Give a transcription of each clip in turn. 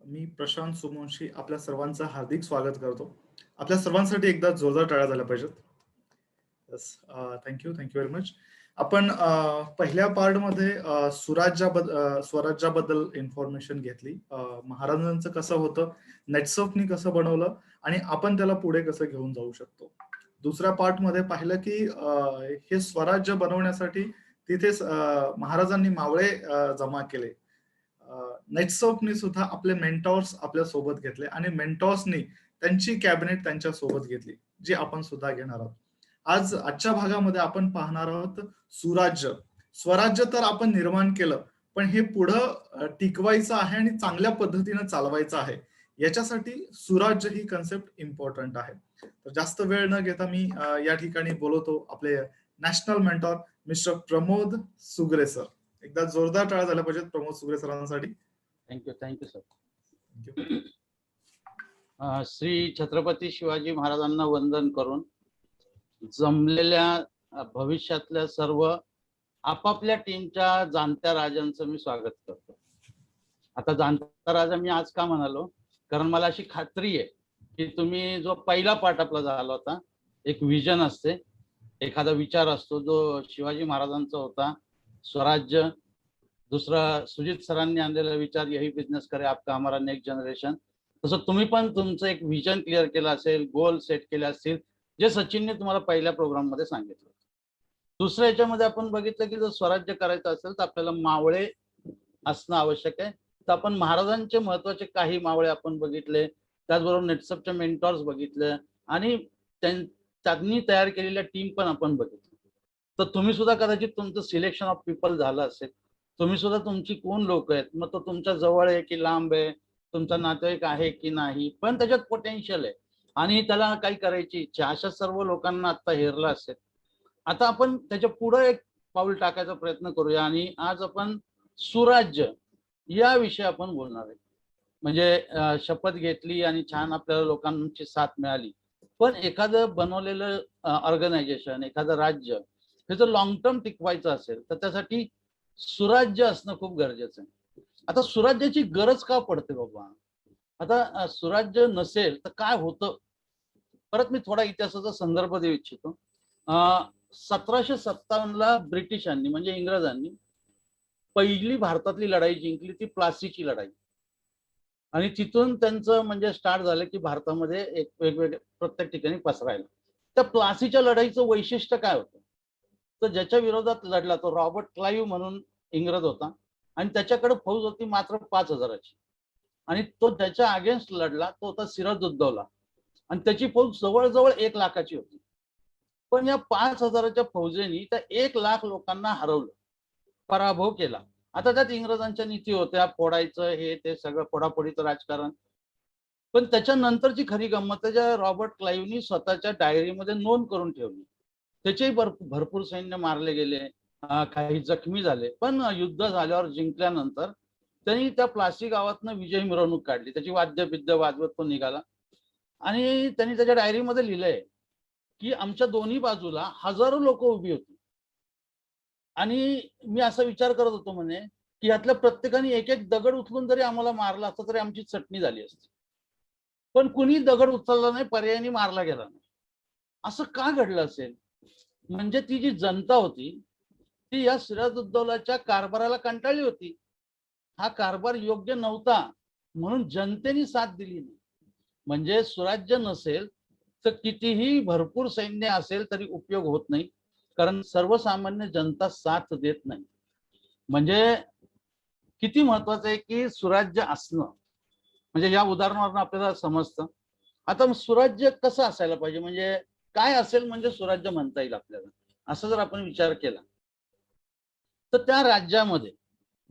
मी प्रशांत सुमोशी आपल्या सर्वांचं हार्दिक स्वागत करतो. आपल्या सर्वांसाठी एकदा जोरदार टाळ्या झाल्या पाहिजेत. Yes, thank you, very much. आपण पहिल्या पार्टमध्ये स्वराज्याबद्दल इन्फॉर्मेशन घेतली. महाराजांचं कसं होतं, नेटसफनी कसं बनवलं आणि आपण त्याला पुढे कसं घेऊन जाऊ शकतो. दुसऱ्या पार्टमध्ये पाहिलं की हे स्वराज्य बनवण्यासाठी तिथेच महाराजांनी मावळे जमा केले. नेटसॉफ्टनी सुद्धा आपले मेंटॉर्स आपल्या सोबत घेतले आणि मेंटॉर्सनी त्यांची कॅबिनेट त्यांच्या सोबत घेतली, जी आपण सुद्धा घेणार आहोत. आजच्या भागामध्ये आपण पाहणार आहोत सुराज्य. स्वराज्य तर आपण निर्माण केलं, पण हे पुढं टिकवायचं आहे आणि चांगल्या पद्धतीनं चालवायचं आहे. याच्यासाठी सुराज्य ही कन्सेप्ट इम्पॉर्टंट आहे. तर जास्त वेळ न घेता मी या ठिकाणी बोलवतो आपले national mentor mister Pramod Sugre sir. एकदा जोरदार टाळ्या झाल्या पाहिजेत प्रमोद सुगरे सरांसाठी. Thank you sir. श्री छत्रपती शिवाजी महाराजांना वंदन करून जमलेल्या भविष्यातल्या सर्व आपापल्या टीमच्या जाणत्या राजांचं मी स्वागत करतो. आता जाणता राजा मी आज का म्हणालो, कारण मला अशी खात्री आहे की तुम्ही जो पहिला पाठ आपला झाला होता, एक विजन असते, एखादा विचार असतो जो शिवाजी महाराजांचा होता, स्वराज्य. दुसरा सुजित सरांनी आणलेला विचार, यही बिझनेस करे आपका हमारा नेक्स्ट जनरेशन. तसं तुम्ही पण तुमचं एक विजन क्लिअर केलं असेल, गोल सेट केले असतील, जे सचिनने तुम्हाला पहिल्या प्रोग्राम मध्ये सांगितलं. दुसऱ्या याच्यामध्ये आपण बघितलं की जर स्वराज्य करायचं असेल तर आपल्याला मावळे असणं आवश्यक आहे. तर आपण महाराजांचे महत्वाचे काही मावळे आपण बघितले, त्याचबरोबर नेटसपच्या मेंटॉर्स बघितले आणि त्यांनी तयार केलेल्या टीम पण आपण बघितली. तर तुम्ही सुद्धा कदाचित तुमचं सिलेक्शन ऑफ पीपल झालं असेल. तुम्ही सुद्धा तुमची कोण लोक आहेत, मग तो तुमच्या जवळ आहे की लांब आहे, तुमचा नातेवाईक आहे की नाही, पण त्याच्यात पोटेन्शियल आहे आणि त्याला काही करायची इच्छा, अशा सर्व लोकांना आता हेरलं असेल. आता आपण त्याच्या पुढे एक पाऊल टाकायचा प्रयत्न करूया आणि आज आपण सुराज्य या विषयी आपण बोलणार आहे. म्हणजे शपथ घेतली आणि छान आपल्याला लोकांची साथ मिळाली, पण एखादं बनवलेलं ऑर्गनायझेशन, एखादं राज्य हे जर लॉंग टर्म टिकवायचं असेल तर त्यासाठी सुराज्य असणं खूप गरजेचं आहे. आता सुराज्याची गरज का पडते बाबा? आता सुराज्य नसेल तर काय होतं? परत मी थोडा इतिहासाचा संदर्भ देऊ इच्छितो. 1757ला ब्रिटिशांनी म्हणजे इंग्रजांनी पहिली भारतातली लढाई जिंकली, ती प्लासीची लढाई. आणि तिथून त्यांचं म्हणजे स्टार्ट झालं की भारतामध्ये एक वेगवेगळ्या प्रत्येक ठिकाणी पसरायला. त्या प्लासीच्या लढाईचं वैशिष्ट्य काय होतं? तर ज्याच्या विरोधात लढला तो रॉबर्ट क्लाइव्ह म्हणून इंग्रज होता आणि त्याच्याकडे फौज होती मात्र 5,000ची. आणि तो त्याच्या अगेन्स्ट लढला तो होता सिराजुद्दौला आणि त्याची फौज जवळजवळ 1,00,000ची होती. पण या 5,000च्या फौजेनी त्या 1,00,000 लोकांना हरवलं, पराभव केला. आता त्यात इंग्रजांच्या नीती होत्या, फोडायचं हे ते सगळं फोडाफोडीचं राजकारण. पण त्याच्यानंतरची खरी गंमत ज्या रॉबर्ट क्लाइव्हनी स्वतःच्या डायरीमध्ये नोंद करून ठेवली. त्याचेही भरपूर सैन्य मारले गेले, काही जखमी झाले, पण युद्ध झाल्यावर जिंकल्यानंतर त्यांनी त्या प्लासी गावातनं विजय मिरवणूक काढली. त्याची वाद्यबिद्य वाजवत तो निघाला आणि त्यांनी त्याच्या डायरीमध्ये लिहिलंय की आमच्या दोन्ही बाजूला हजारो लोक उभी होती आणि मी असा विचार करत होतो म्हणे की यातल्या प्रत्येकाने एक एक दगड उचलून जरी आम्हाला मारला असता तरी आमची चटणी झाली असती, पण कुणी दगड उचलला नाही, पर्यायाने मारला गेला नाही. असं का घडलं असेल? म्हणजे ती जी जनता होती ती या सिराजुद्दौलाच्या कारभाराला कंटाळली होती. हा कारभार योग्य नव्हता म्हणून जनतेने साथ दिली नाही. म्हणजे सुराज्य नसेल तर कितीही भरपूर सैन्य असेल तरी उपयोग होत नाही, कारण सर्वसामान्य जनता साथ देत नाही. म्हणजे किती महत्वाचं आहे की सुराज्य असणं, म्हणजे या उदाहरणावरून आपल्याला समजतं. आता सुराज्य कसं असायला पाहिजे, म्हणजे काय असेल म्हणजे सुराज्य म्हणता येईल आपल्याला, असं जर आपण विचार केला तर त्या राज्यामध्ये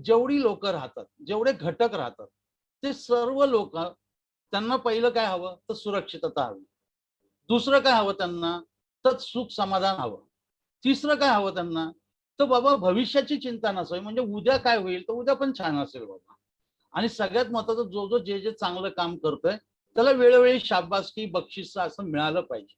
जेवढी लोक राहतात, जेवढे घटक राहतात, ते सर्व लोक, त्यांना पहिलं काय हवं तर सुरक्षितता हवी. दुसरं काय हवं त्यांना तर सुख समाधान हवं. तिसरं काय हवं त्यांना तर बाबा भविष्याची चिंता नसावी, म्हणजे उद्या काय होईल तर उद्या पण छान असेल बाबा. आणि सगळ्यात महत्वाचं जो जे चांगलं काम करतोय त्याला वेळोवेळी शाबासकी बक्षीस असं मिळालं पाहिजे.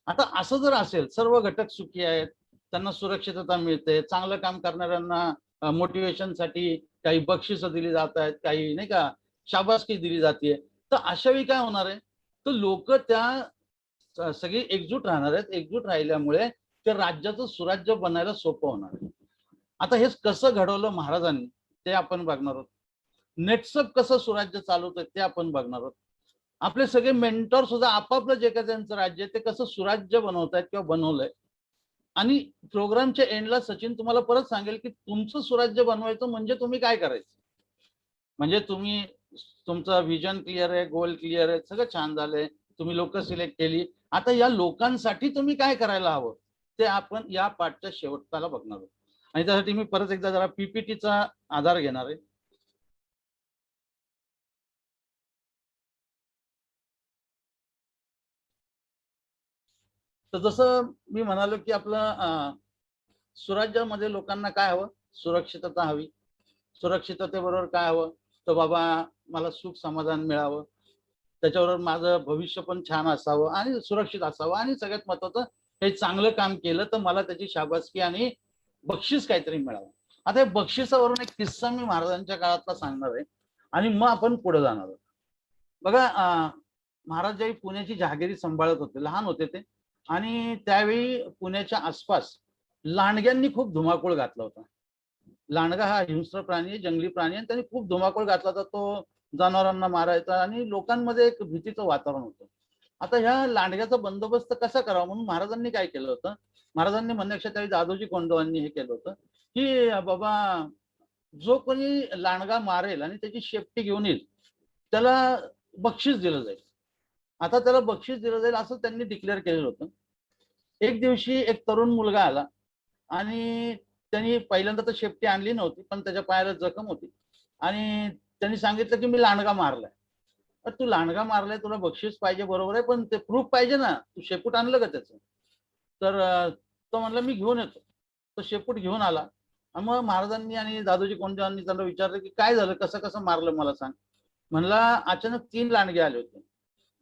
आता असं जर असेल, सर्व घटक सुखी आहेत, त्यांना सुरक्षितता मिळते, चांगलं काम करणाऱ्यांना मोटिवेशनसाठी काही बक्षिसं दिली जात आहेत, काही नाही का शाबासकी दिली जाते. तर अशा वेळी काय होणार आहे, तर लोक त्या सगळी एकजूट राहणार आहेत. एकजूट राहिल्यामुळे ते राज्याचं सुराज्य बनायला सोपं होणार आहे. आता हे कसं घडवलं महाराजांनी ते आपण बघणार आहोत. नेटसप कसं सुराज्य चालवतं ते आपण बघणार आहोत. आपले सगळे मेंटॉर सुद्धा आपापलं जे काही त्यांचं राज्य आहे ते कसं सुराज्य बनवतायत किंवा बनवलंय. आणि प्रोग्रामच्या एंडला सचिन तुम्हाला परत सांगेल की तुमचं सुराज्य बनवायचं म्हणजे तुम्ही काय करायचं. म्हणजे तुम्ही तुमचं विजन क्लिअर आहे, गोल क्लिअर आहे, सगळं छान झालंय, तुम्ही लोक सिलेक्ट केली. आता या लोकांसाठी तुम्ही काय करायला हवं ते आपण या पाठच्या शेवटाला बघणार आहोत. आणि त्यासाठी मी परत एकदा जरा पीपीटीचा आधार घेणार आहे. तर जसं मी म्हणालो की आपलं सुराज्यामध्ये लोकांना काय हवं, सुरक्षितता हवी. सुरक्षिततेबरोबर काय हवं, तर बाबा मला सुख समाधान मिळावं, त्याच्याबरोबर माझं भविष्य पण छान असावं आणि सुरक्षित असावं, आणि सगळ्यात महत्वाचं हे चांगलं काम केलं तर मला त्याची शाबासकी आणि बक्षीस काहीतरी मिळावं. आता हे बक्षिसावरून एक किस्सा मी महाराजांच्या काळातला सांगणार आहे आणि मग आपण पुढे जाणार आहोत. बघा, महाराज ज्यावेळी पुण्याची जहागिरी सांभाळत होते, लहान होते ते, आणि त्यावेळी पुण्याच्या आसपास लांडग्यांनी खूप धुमाकूळ घातला होता. लांडगा हा हिंस्र प्राणी, जंगली प्राणी, आणि त्यांनी खूप धुमाकूळ घातला होता. तो जनावरांना मारायचा आणि लोकांमध्ये एक भीतीचं वातावरण होतं. आता ह्या लांडग्याचा बंदोबस्त कसा करावा म्हणून महाराजांनी काय केलं होतं, महाराजांनी म्हणण्यापेक्षा त्यावेळी दादोजी कोंडवांनी हे केलं होतं की बाबा जो कोणी लांडगा मारेल आणि त्याची शेपटी घेऊन येईल त्याला बक्षीस दिलं जाईल. आता त्याला बक्षीस दिलं जाईल असं त्यांनी डिक्लेअर केलेलं होतं. एक दिवशी एक तरुण मुलगा आला आणि त्यांनी पहिल्यांदा तर शेपटी आणली नव्हती, पण त्याच्या पायाला जखम होती आणि त्यांनी सांगितलं की मी लांडगा मारलाय. तर तू लांडगा मारलाय, तुला बक्षीस पाहिजे, बरोबर आहे, पण ते प्रूफ पाहिजे ना, तू शेपूट आणलं का त्याचं. तर तो म्हणला मी घेऊन येतो. तो शेपूट घेऊन आला. मग महाराजांनी आणि दादोजी कोंडदेवांनी त्यांना विचारलं की काय झालं, कसं कसं मारलं मला सांग. म्हणला अचानक 3 लांडगे आले होते,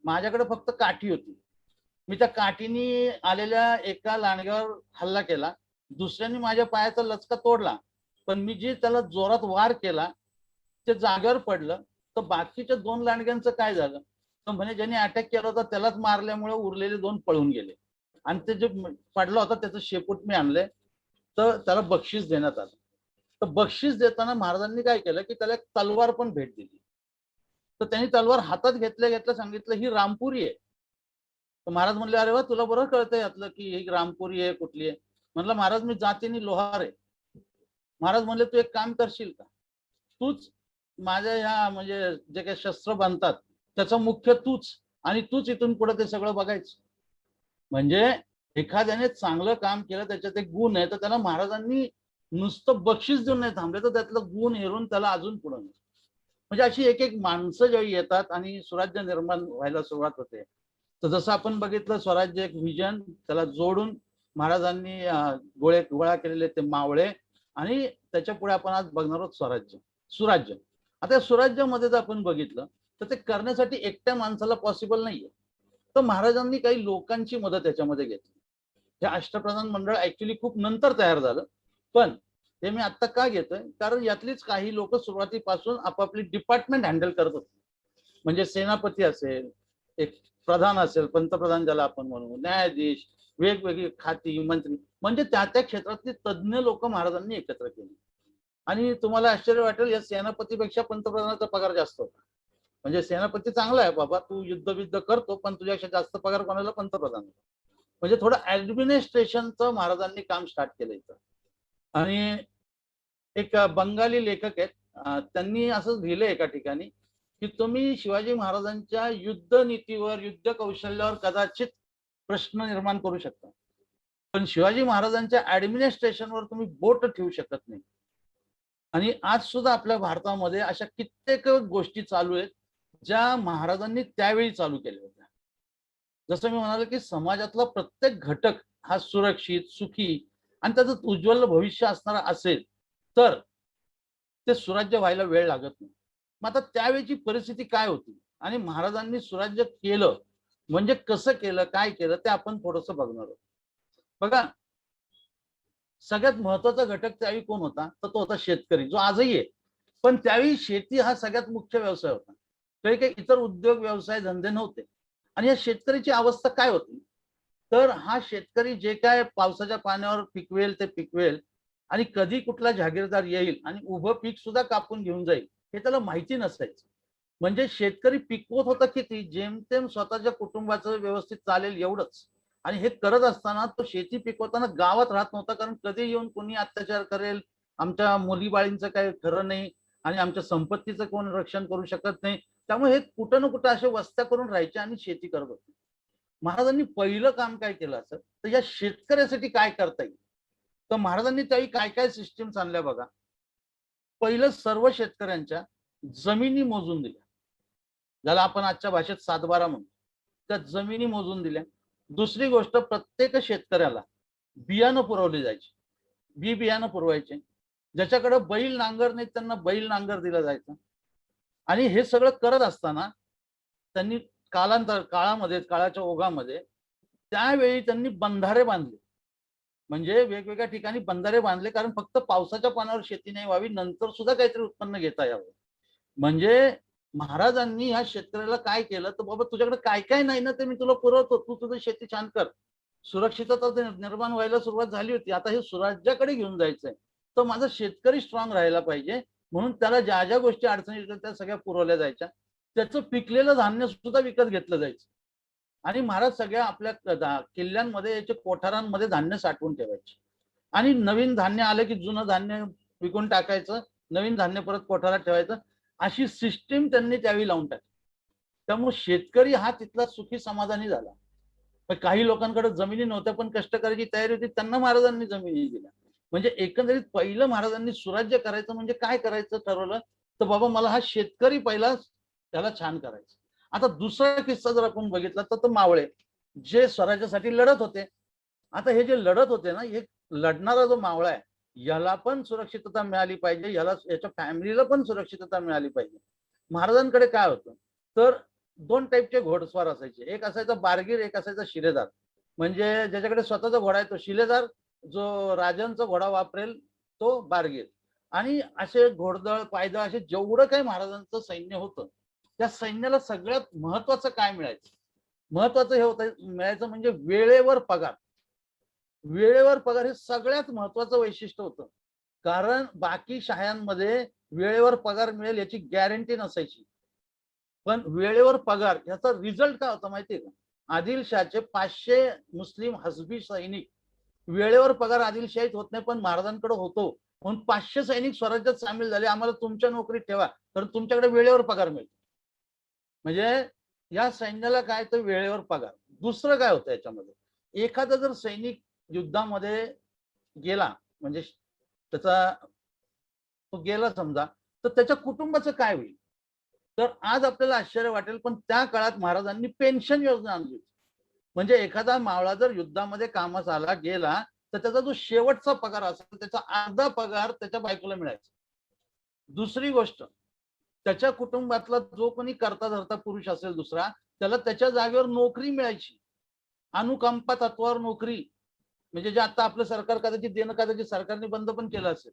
माझ्याकडे फक्त काठी होती. मी त्या काठीने आलेल्या एका लांडग्यावर हल्ला केला, दुसऱ्याने माझ्या पायाचा लचका तोडला, पण मी जे त्याला जोरात वार केला ते जागेवर पडलं. तर बाकीच्या 2 लांडग्यांचं काय झालं, तर म्हणे ज्यांनी अटॅक केला होता त्यालाच मारल्यामुळे उरलेले 2 पळून गेले आणि ते जे पडला होता त्याचं शेपूट मी आणलंय, तर त्याला बक्षीस देण्यात आलं. तर बक्षीस देताना महाराजांनी काय केलं की त्याला एक तलवार पण भेट दिली. तर त्यांनी तलवार हातात घेतल्या घेतल्या सांगितलं ही रामपुरी आहे. तर महाराज म्हणले अरे वा, तुला बरं कळतंय यातलं की ही रामपुरी आहे कुठली आहे. म्हणलं महाराज मी जातीने लोहार आहे. महाराज म्हणले तू एक काम करशील का, तूच माझ्या ह्या म्हणजे जे काही शस्त्र बांधतात त्याचा मुख्य तूच, आणि तूच इथून पुढे ते सगळं बघायचं. म्हणजे एखाद्याने चांगलं काम केलं, त्याच्यात एक गुण आहे, तर त्याला महाराजांनी नुसतं बक्षीस देऊन नाही थांबले, तर त्यातलं गुण हेरून त्याला अजून पुढे. म्हणजे अशी एक एक माणसं जेव्हा येतात आणि स्वराज्य निर्माण व्हायला सुरुवात होते. तर जसं आपण बघितलं स्वराज्य एक विजन, त्याला जोडून महाराजांनी गोळा केलेले ते मावळे, आणि त्याच्या पुढे आपण आज बघणार आहोत स्वराज्य, सुराज्य. आता सुराज्यामध्ये जर आपण बघितलं तर ते करण्यासाठी एकट्या माणसाला पॉसिबल नाहीये. तर महाराजांनी काही लोकांची मदत याच्यामध्ये घेतली. हे अष्टप्रधान मंडळ ऍक्च्युली खूप नंतर तयार झालं, पण हे मी आता का घेतोय, कारण यातलीच काही लोक सुरुवातीपासून आपापली डिपार्टमेंट हँडल करत होते. म्हणजे सेनापती असेल, एक प्रधान असेल, पंतप्रधान ज्याला आपण म्हणू, न्यायाधीश, वेगवेगळी खाती, मंत्री, म्हणजे त्या त्या क्षेत्रातली तज्ज्ञ लोक महाराजांनी एकत्र केली. आणि तुम्हाला आश्चर्य वाटेल, या सेनापतीपेक्षा पंतप्रधानाचा पगार जास्त होता. म्हणजे सेनापती चांगला आहे बाबा, तू युद्ध करतो, पण तुझ्यापेक्षा जास्त पगार कोणाला, पंतप्रधान. म्हणजे थोडं ऍडमिनिस्ट्रेशनचं महाराजांनी काम स्टार्ट केलं इथं. आणि एक बंगाली लेखक आहेत, त्यांनी असं लिहिलं एका ठिकाणी की तुम्ही शिवाजी महाराजांच्या युद्ध नीतीवर, युद्ध कौशल्यावर कदाचित प्रश्न निर्माण करू शकता, पण शिवाजी महाराजांच्या ऍडमिनिस्ट्रेशनवर तुम्ही बोट ठेवू शकत नाही. आणि आज सुद्धा आपल्या भारतामध्ये अशा कित्येक गोष्टी चालू आहेत ज्या महाराजांनी त्यावेळी चालू केल्या होत्या. जसं मी म्हणालो की समाजातला प्रत्येक घटक हा सुरक्षित, सुखी आणि त्याचं उज्ज्वल भविष्य असणारा असेल तर ते सुराज्य व्हायला वेळ लागत नाही. मग आता त्यावेळची परिस्थिती काय होती आणि महाराजांनी सुराज्य केलं म्हणजे कसं केलं, काय केलं, ते आपण थोडंसं बघणार आहोत. बघा, सगळ्यात महत्वाचा घटक त्यावेळी कोण होता, तर तो होता शेतकरी, जो आजही आहे. पण त्यावेळी शेती हा सगळ्यात मुख्य व्यवसाय होता. त्यावेळी काही इतर उद्योग व्यवसाय धंदे नव्हते. आणि या शेतकऱ्याची अवस्था काय होती, तर हा शेतकरी जे काय पावसाच्या पाण्यावर पिकवेल ते पिकवेल आणि कधी कुठला जहागीरदार येईल आणि उभं पीक सुद्धा कापून घेऊन जाईल हे त्याला माहिती नसायचं. म्हणजे शेतकरी पिकवत होता किती, जेमतेम स्वतःच्या कुटुंबाचं व्यवस्थित चालेल एवढंच. आणि हे करत असताना तो शेती पिकवताना गावात राहत नव्हता, कारण कधी येऊन कोणी अत्याचार करेल, आमच्या मुलीबाळींचं काही खरं नाही आणि आमच्या संपत्तीचं कोण रक्षण करू शकत नाही. त्यामुळे हे कुठं ना कुठं असे वस्त्या करून राहायचे आणि शेती करत होते. महाराजांनी पहिलं काम काय केलं असं, तर या शेतकऱ्यासाठी काय करता येईल, तर महाराजांनी त्यावेळी काय काय सिस्टीम आणल्या बघा. पहिलं सर्व शेतकऱ्यांच्या जमिनी मोजून दिल्या, ज्याला आपण आजच्या भाषेत सातबारा म्हणतो, त्या जमिनी मोजून दिल्या. दुसरी गोष्ट, प्रत्येक शेतकऱ्याला बियाणं पुरवले जायचे, बी बियाणं पुरवायचे. ज्याच्याकडे बैल नांगर नाही त्यांना बैल नांगर दिला जायचा. आणि हे सगळं करत असताना त्यांनी काळामध्ये, काळाच्या ओघामध्ये त्यावेळी त्यांनी बंधारे बांधले. म्हणजे वेगवेगळ्या ठिकाणी बंधारे बांधले, कारण फक्त पावसाच्या पाण्यावर शेती नाही व्हावी, नंतर सुद्धा काहीतरी उत्पन्न घेता यावं. म्हणजे महाराजांनी ह्या शेतकऱ्याला काय केलं, तर बाबा तुझ्याकडे काय काय नाही ना ते मी तुला पुरवतो, तू तुझं शेती छान कर. सुरक्षितता निर्माण व्हायला सुरुवात झाली होती. आता हे सुराज्याकडे घेऊन जायचंय, तर माझा शेतकरी स्ट्रॉंग राहायला पाहिजे. म्हणून त्याला ज्या ज्या गोष्टी अडचणी येतात त्या सगळ्या पुरवल्या जायच्या. त्याचं पिकलेलं धान्य सुद्धा विकत घेतलं जायचं. आणि महाराज सगळ्या आपल्या किल्ल्यांमध्ये, याच्या कोठारांमध्ये धान्य साठवून ठेवायचे. आणि नवीन धान्य आलं की जुनं धान्य विकून टाकायचं, नवीन धान्य परत कोठारात ठेवायचं. अशी सिस्टीम त्यांनी त्यावेळी लावून टाकली. त्यामुळे शेतकरी हा तिथला सुखी समाधानी झाला. पण काही लोकांकडे जमिनी नव्हत्या पण कष्ट करायची तयारी होती, त्यांना महाराजांनी जमिनी दिल्या. म्हणजे एकंदरीत पहिलं महाराजांनी सुराज्य करायचं म्हणजे काय करायचं ठरवलं, तर बाबा मला हा शेतकरी पहिला त्याला छान करायचं. आता दुसरा किस्सा जर आपण बघितला तर मावळे जे स्वराज्यासाठी लढत होते. आता हे जे लढत होते ना, हे लढणारा जो मावळा आहे याला पण सुरक्षितता मिळाली पाहिजे, याला याच्या फॅमिलीला पण सुरक्षितता मिळाली पाहिजे. महाराजांकडे काय होतं, तर दोन टाईपचे घोडस्वार असायचे. एक असायचा बारगीर, एक असायचा शिलेदार. म्हणजे ज्याच्याकडे स्वतःचा घोडा आहे तो शिलेदार, जो राजांचा घोडा वापरेल तो बारगीर. आणि असे घोडदळ पायदळ असे जेवढं काही महाराजांचं सैन्य होतं, त्या सैन्याला सगळ्यात महत्वाचं काय मिळायचं, महत्वाचं हे होतं मिळायचं म्हणजे वेळेवर पगार. वेळेवर पगार हे सगळ्यात महत्वाचं वैशिष्ट्य होतं. कारण बाकी शाळांमध्ये वेळेवर पगार मिळेल याची गॅरंटी नसायची, पण वेळेवर पगार याचा रिझल्ट काय होता माहितीये का, आदिलशाहचे 500 मुस्लिम हसबी सैनिक वेळेवर पगार आदिलशाहीत होत नाही पण महाराजांकडे होतो, म्हणून 500 सैनिक स्वराज्यात सामील झाले, आम्हाला तुमच्या नोकरीत ठेवा तर तुमच्याकडे वेळेवर पगार मिळतो. म्हणजे या सैन्याला काय तर वेळेवर पगार. दुसरं काय होतं याच्यामध्ये, एखादा जर सैनिक युद्धामध्ये गेला, म्हणजे त्याचा तो गेला समजा, तर त्याच्या कुटुंबाचं काय होईल. तर आज आपल्याला आश्चर्य वाटेल पण त्या काळात महाराजांनी पेन्शन योजना आणली. म्हणजे एखादा मावळा जर युद्धामध्ये कामास आला गेला तर त्याचा जो शेवटचा पगार असेल त्याचा अर्धा पगार त्याच्या बायकोला मिळायचा. दुसरी गोष्ट, त्याच्या कुटुंबातला जो कोणी करता धरता पुरुष असेल दुसरा, त्याला त्याच्या जागेवर नोकरी मिळायची, अनुकंपा तत्वावर नोकरी. म्हणजे जे आता आपलं सरकार कदाचित देणं कदाचित सरकारने बंद पण केलं असेल,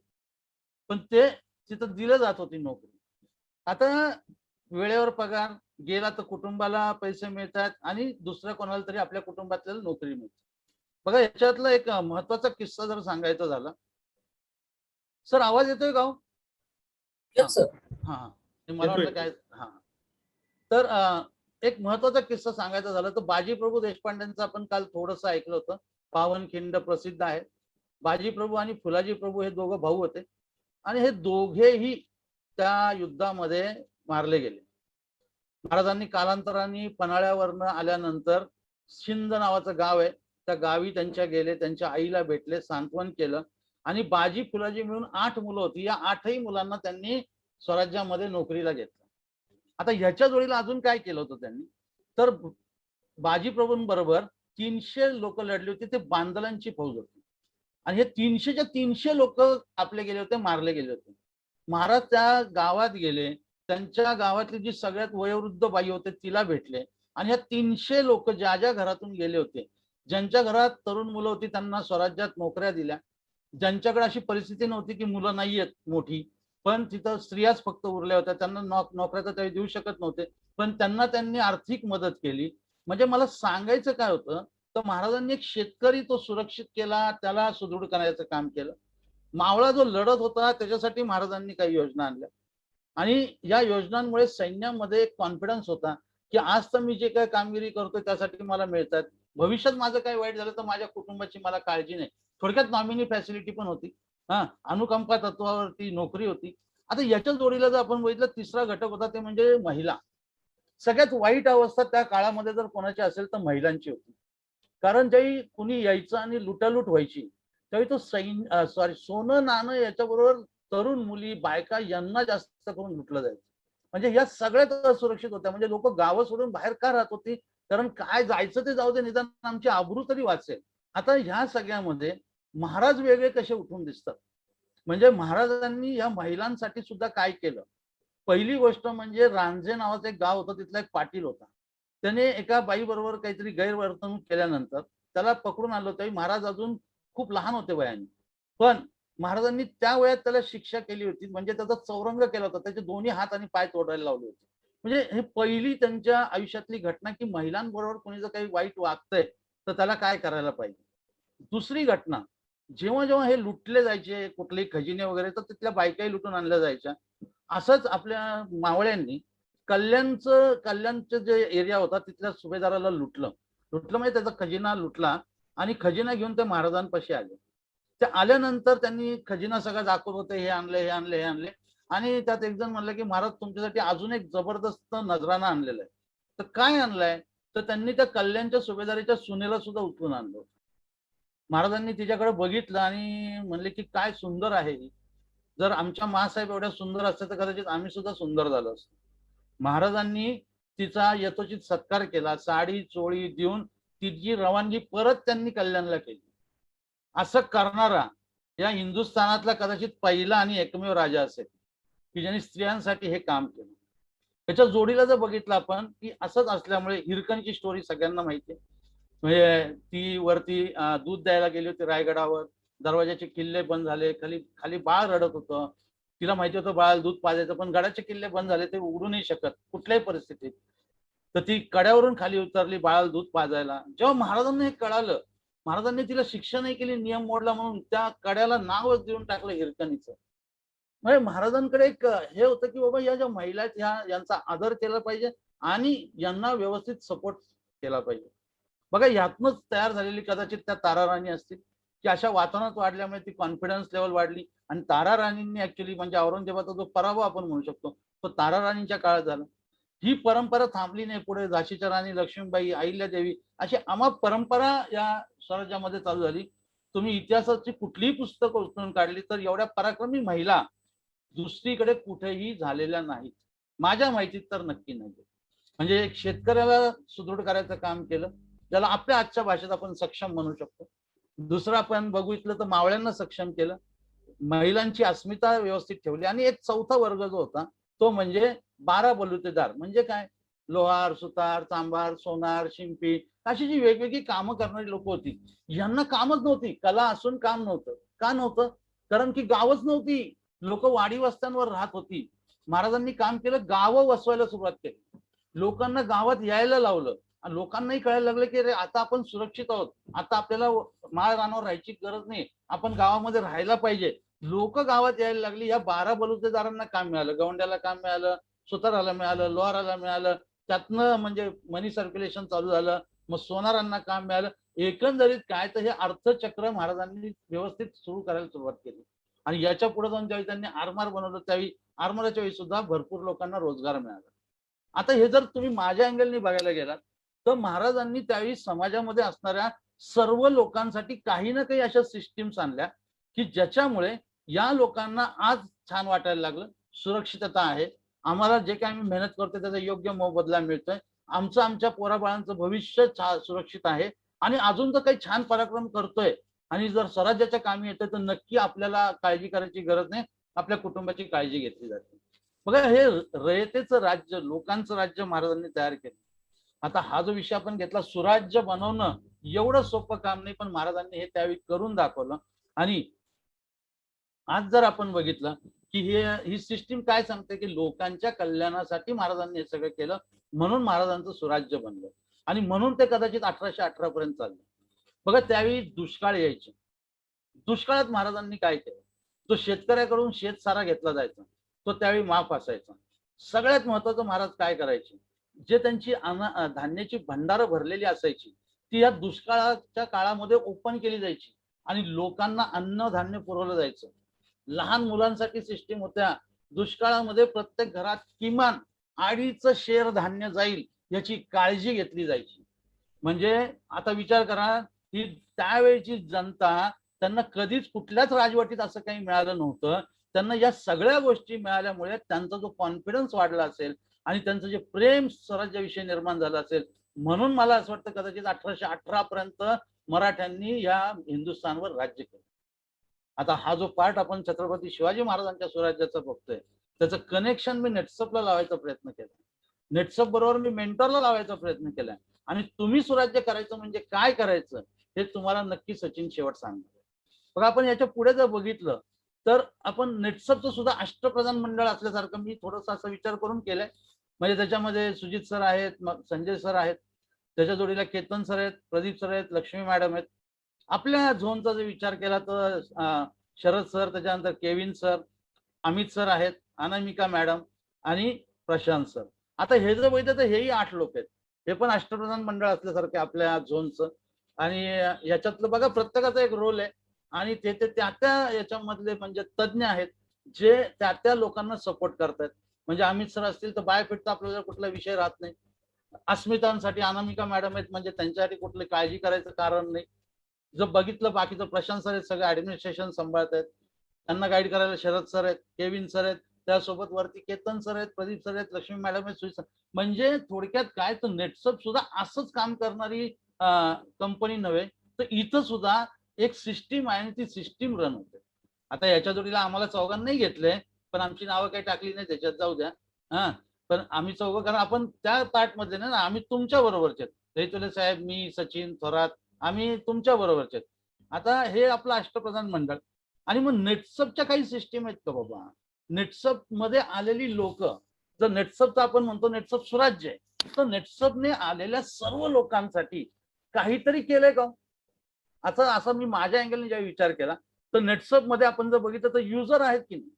पण ते तिथं दिलं जात होती नोकरी. आता वेळेवर पगार गेला तर कुटुंबाला पैसे मिळतात आणि दुसऱ्या कोणाला तरी आपल्या कुटुंबातल्या नोकरी मिळते. बघा याच्यातला एक महत्वाचा किस्सा जर सांगायचा झाला, सर आवाज येतोय का? हा, मला वाटलं काय. हा, तर एक महत्वाचा किस्सा सांगायचा झाला तर बाजीप्रभू देशपांडेंचं आपण काल थोडंसं ऐकलं होतं. पावनखिंड प्रसिद्ध आहे. बाजीप्रभू आणि फुलाजी प्रभू हे दोघं भाऊ होते आणि हे दोघेही त्या युद्धामध्ये मारले गेले. महाराजांनी कालांतराने पन्हाळ्यावरनं आल्यानंतर शिंद नावाचं गाव आहे, त्या गावी त्यांच्या गेले, त्यांच्या आईला भेटले, सांत्वन केलं आणि बाजी फुलाजी मिळून 8 मुलं होती. या 8ही मुलांना त्यांनी स्वराज्यामध्ये नोकरीला घेतलं. आता ह्याच्या जोडीला अजून काय केलं होतं त्यांनी, तर बाजीप्रभूंबरोबर 300 लोक लढली होती. ते बांदलांची फौज होती आणि हे 300च्या 300 लोक आपले गेले होते, मारले गेले होते. महाराज त्या गावात गेले, त्यांच्या गावातली जी सगळ्यात वयोवृद्ध बाई होते तिला भेटले आणि ह्या 300 लोक ज्या ज्या घरातून गेले होते, ज्यांच्या घरात तरुण मुलं होती त्यांना स्वराज्यात नोकऱ्या दिल्या, ज्यांच्याकडे अशी परिस्थिती नव्हती की मुलं नाहीयेत मोठी पण तिथं स्त्रियाच फक्त उरल्या होत्या, त्यांना नोकऱ्या तर त्यावेळी देऊ शकत नव्हते, पण त्यांना त्यांनी आर्थिक मदत केली. म्हणजे मला सांगायचं काय होतं, तर महाराजांनी एक शेतकरी तो सुरक्षित केला, त्याला सुदृढ करायचं काम केलं. मावळा जो लढत होता त्याच्यासाठी महाराजांनी काही योजना आणल्या आणि या योजनांमुळे सैन्यामध्ये एक कॉन्फिडन्स होता, की आज तर मी जे काही कामगिरी करतोय त्यासाठी मला मिळतात, भविष्यात माझं काही वाईट झालं तर माझ्या कुटुंबाची मला काळजी नाही. थोडक्यात नॉमिनी फॅसिलिटी पण होती. हा, अनुकंपा तत्वावरती नोकरी होती. आता याच्या जोडीला जर आपण बघितलं, तिसरा घटक होता ते म्हणजे महिला. सगळ्यात वाईट अवस्था त्या काळामध्ये जर कोणाची असेल तर महिलांची होती. कारण ज्यावेळी कुणी यायचं आणि लुटालूट व्हायची, त्यावेळी तो सोनं नाणं याच्याबरोबर तरुण मुली बायका यांना जास्त करून लुटलं जायचं. म्हणजे या सगळ्यात असुरक्षित होत्या. म्हणजे लोक गावं सोडून बाहेर का राहत होती, कारण काय जायचं ते जाऊ दे, निदान आमची आबरू तरी वाचेल. आता ह्या सगळ्यामध्ये महाराज वेगळे कसे उठून दिसतात, म्हणजे महाराजांनी या महिलांसाठी सुद्धा काय केलं. पहिली गोष्ट म्हणजे रांझे नावाचं एक गाव होतं, तिथला एक पाटील होता. त्याने एका बाई बरोबर काहीतरी गैरवर्तणूक केल्यानंतर त्याला पकडून आणलं. त्यावेळी महाराज अजून खूप लहान होते वयाने, पण महाराजांनी त्या वयात त्याला शिक्षा केली होती, म्हणजे त्याचा चौरंग केला होता, त्याचे दोन्ही हात आणि पाय तोडायला लावले होते. म्हणजे हे पहिली त्यांच्या आयुष्यातली घटना, की महिलांबरोबर कोणी जर काही वाईट वागतंय तर त्याला काय करायला पाहिजे. दुसरी घटना, जेव्हा जेव्हा हे लुटले जायचे कुठलेही खजिने वगैरे, तर तिथल्या बायकाही लुटून आणल्या जायच्या. असंच आपल्या मावळ्यांनी कल्याणचं जे एरिया होता तिथल्या सुभेदाराला लुटलं. म्हणजे त्याचा खजिना लुटला आणि खजिना घेऊन ते महाराजांपाशी आले. ते आल्यानंतर त्यांनी खजिना सगळा दाखवत होते, हे आणले, हे आणले, हे आणले. आणि त्यात एक जण म्हणलं, की महाराज तुमच्यासाठी अजून एक जबरदस्त नजराना आणलेला आहे. तर काय आणलाय, तर त्यांनी त्या कल्याणच्या सुभेदारीच्या सुनेला सुद्धा उचलून आणलं. महाराजांनी तिच्याकडे बघितलं आणि म्हणले, की काय सुंदर आहे ही. जर आमच्या मासाहेब एवढ्या सुंदर असत्या तर कदाचित आम्ही सुद्धा सुंदर झालो असतो. महाराजांनी तिचा यथोचित सत्कार केला, साडी चोळी देऊन तिची रवानगी परत त्यांनी कल्याणला केली. असं करणारा या हिंदुस्थानातला कदाचित पहिला आणि एकमेव राजा असेल, की ज्यांनी स्त्रियांसाठी हे काम केलं. त्याच्या जोडीला जर बघितलं आपण, की असंच असल्यामुळे हिरकणची स्टोरी सगळ्यांना माहिती आहे. म्हणजे ती वरती दूध द्यायला गेली होती रायगडावर, दरवाजाचे किल्ले बंद झाले, खाली खाली बाळ रडत होतं. तिला माहिती होतं बाळाला दूध पाजायचं, पण गडाचे किल्ले बंद झाले, ते उघडू नाही शकत कुठल्याही परिस्थितीत. तर ती कड्यावरून खाली उतरली बाळाला दूध पाजायला. जेव्हा महाराजांना हे कळालं, महाराजांनी तिला शिक्षा नाही केली, नियम मोडला म्हणून त्या कड्याला नावच देऊन टाकलं हिरकणीचं. म्हणजे महाराजांकडे एक हे होतं, की बाबा या ज्या महिला आहेत यांचा आदर केला पाहिजे आणि यांना व्यवस्थित सपोर्ट केला पाहिजे. बघा, यातनच तयार झालेली कदाचित त्या तारा राणी असतील, की अशा वातावरणात वाढल्यामुळे ती कॉन्फिडन्स लेवल वाढली आणि तारा राणींनी ऍक्च्युअली म्हणजे औरंगजेबाचा जो पराभव आपण म्हणू शकतो तो तारा राणींच्या काळात झाला. ही परंपरा थांबली नाही. पुढे झाशीच्या राणी लक्ष्मीबाई, अहिल्यादेवी अशी अमाप परंपरा या स्वराज्यामध्ये चालू झाली. तुम्ही इतिहासाची कुठलीही पुस्तकं उचलून काढली तर एवढ्या पराक्रमी महिला दुसरीकडे कुठेही झालेल्या नाहीत. माझ्या माहितीत तर नक्की नाही. म्हणजे एक शेतकऱ्याला सुदृढ करायचं काम केलं, ज्याला आपल्या आजच्या भाषेत आपण सक्षम म्हणू शकतो. दुसरं आपण बघितलं तर मावळ्यांना सक्षम केलं, महिलांची अस्मिता व्यवस्थित ठेवली आणि एक चौथा वर्ग जो होता तो म्हणजे 12 बलुतेदार. म्हणजे काय, लोहार, सुतार, चांभार, सोनार, शिंपी अशी जी वेगवेगळी कामं करणारी लोक होती, यांना कामच नव्हती. कला असून काम नव्हतं. का नव्हतं? कारण की गावच नव्हती. लोक वाडी वस्त्यांवर राहत होती. महाराजांनी काम केलं, गावं वसवायला सुरुवात केली, लोकांना गावात यायला लावलं. लोकांनाही कळायला लागलं, की अरे आता आपण सुरक्षित आहोत, आता आपल्याला माळ रानावर राहायची गरज नाही, आपण गावामध्ये राहायला पाहिजे. लोक गावात यायला लागली. या 12 बलुतेदारांना काम मिळालं, गवंड्याला काम मिळालं, सुताराला मिळालं, लोहाराला मिळालं. त्यातनं म्हणजे मनी सर्क्युलेशन चालू झालं. मग सोनारांना काम मिळालं. एकंदरीत काय तर हे अर्थचक्र महाराजांनी व्यवस्थित सुरू करायला सुरुवात केली. आणि याच्या पुढे जाऊन ज्यावेळी त्यांनी आरमार बनवलं त्यावेळी आरमाराच्या वेळी सुद्धा भरपूर लोकांना रोजगार मिळाला. आता हे जर तुम्ही माझ्या अँगलनी बघायला गेलात तर महाराजांनी त्यावेळी समाजामध्ये असणाऱ्या सर्व लोकांसाठी काही ना काही अशा सिस्टीम्स आणल्या, की ज्याच्यामुळे या लोकांना आज छान वाटायला लागलं, सुरक्षितता आहे, आम्हाला जे काही आम्ही मेहनत करतोय त्याचा योग्य मोबदला मिळतोय, आमच्या पोराबाळांचं भविष्य सुरक्षित आहे आणि अजून तर काही छान पराक्रम करतोय आणि जर स्वराज्याच्या कामी येतोय तर नक्की आपल्याला काळजी करायची गरज नाही, आपल्या कुटुंबाची काळजी घेतली जाते. बघा, हे रयतेचं राज्य, लोकांचं राज्य महाराजांनी तयार केलं. आता हा जो विषय आपण घेतला, सुराज्य बनवणं एवढं सोपं काम नाही, पण महाराजांनी हे त्यावेळी करून दाखवलं. आणि आज जर आपण बघितलं की ही सिस्टीम काय सांगते की लोकांच्या कल्याणासाठी महाराजांनी हे सगळं केलं, म्हणून महाराजांचं सुराज्य बनलं आणि म्हणून ते कदाचित 1818 पर्यंत चाललं. बघा त्यावेळी दुष्काळ यायचे. दुष्काळात महाराजांनी काय केलं? जो शेतकऱ्याकडून शेतसारा घेतला जायचा तो त्यावेळी माफ असायचा. सगळ्यात महत्वाचं महाराज काय करायचे, जे त्यांची धान्याची भंडारं भरलेली असायची ती या दुष्काळाच्या काळामध्ये ओपन केली जायची आणि लोकांना अन्नधान्य पुरवलं जायचं. लहान मुलांसाठी सिस्टीम होत्या. दुष्काळामध्ये प्रत्येक घरात किमान 2.5 शेर धान्य जाईल याची काळजी घेतली जायची. म्हणजे आता विचार करा की त्यावेळची जनता, त्यांना कधीच कुठल्याच राजवटीत असं काही मिळालं नव्हतं. त्यांना या सगळ्या गोष्टी मिळाल्यामुळे त्यांचा जो कॉन्फिडन्स वाढला असेल आणि त्यांचं जे प्रेम स्वराज्याविषयी निर्माण झालं असेल, म्हणून मला असं वाटतं कदाचित 1818 पर्यंत मराठ्यांनी या हिंदुस्थानवर राज्य केलं. आता हा जो पार्ट आपण छत्रपती शिवाजी महाराजांच्या स्वराज्याचा बघतोय, त्याचं कनेक्शन मी नेटसपला लावायचा प्रयत्न केला. नेटसप बरोबर मी मेंटॉरला लावायचा प्रयत्न केलाय आणि तुम्ही सुराज्य करायचं म्हणजे काय करायचं हे तुम्हाला नक्की सचिन शेवट सांगणार. बघा आपण याच्या पुढे जर बघितलं तर आपण नेटसपचं सुद्धा अष्टप्रधान मंडळ असल्यासारखं मी थोडासा असा विचार करून केलाय. म्हणजे त्याच्यामध्ये सुजित सर आहेत, मग संजय सर आहेत, त्याच्या जोडीला केतन सर आहेत, प्रदीप सर आहेत, लक्ष्मी मॅडम आहेत. आपल्या झोनचा जर विचार केला तर शरद सर, त्याच्यानंतर केविन सर, अमित सर आहेत, अनामिका मॅडम आणि प्रशांत सर. आता हे जर बघितलं तर हेही 8 लोक आहेत. हे पण अष्टप्रधान मंडळ असल्यासारखे आपल्या झोनचं. आणि याच्यातलं बघा प्रत्येकाचा एक रोल आहे आणि ते त्या याच्यामधले म्हणजे तज्ज्ञ आहेत जे त्या लोकांना सपोर्ट करतात. म्हणजे अमित सर असतील तर बायोफिटचा आपल्याला कुठला विषय राहत नाही. अस्मितांसाठी अनामिका मॅडम आहेत म्हणजे त्यांच्यासाठी कुठली काळजी करायचं कारण नाही. जर बघितलं बाकीचं प्रशांत सर आहेत, सगळं ऍडमिनिस्ट्रेशन सांभाळत आहेत. त्यांना गाईड करायला शरद सर आहेत, केविन सर आहेत, त्यासोबत वरती केतन सर आहेत, प्रदीप सर आहेत, लक्ष्मी मॅडम आहेत, सुजित सर. म्हणजे थोडक्यात काय तर नेटसप सुद्धा असंच काम करणारी कंपनी नव्हे, तर इथं सुद्धा एक सिस्टीम आहे आणि ती सिस्टीम रन होते. आता याच्या जोडीला आम्हाला चौघांनाही घेतलंय, पण आमची नावं काही टाकली नाही त्याच्यात, जाऊ द्या. हा, पण आम्ही चौघं, कारण आपण त्या पार्ट मधले ना, आम्ही तुमच्या बरोबरचे. दैतोले साहेब, मी, सचिन थोरात, आम्ही तुमच्या बरोबरचे. आता हे आपलं अष्टप्रधान मंडळ. आणि मग नेटसपच्या काही सिस्टीम आहेत का बाबा? नेटसप मध्ये आलेली लोक, जर नेटसपचं आपण म्हणतो नेटसप स्वराज्य आहे, तर नेटसपने आलेल्या सर्व लोकांसाठी काहीतरी केलंय का? आता असं मी माझ्या अँगलने जेव्हा विचार केला तर नेटसप मध्ये आपण जर बघितलं तर युजर आहेत की नाही,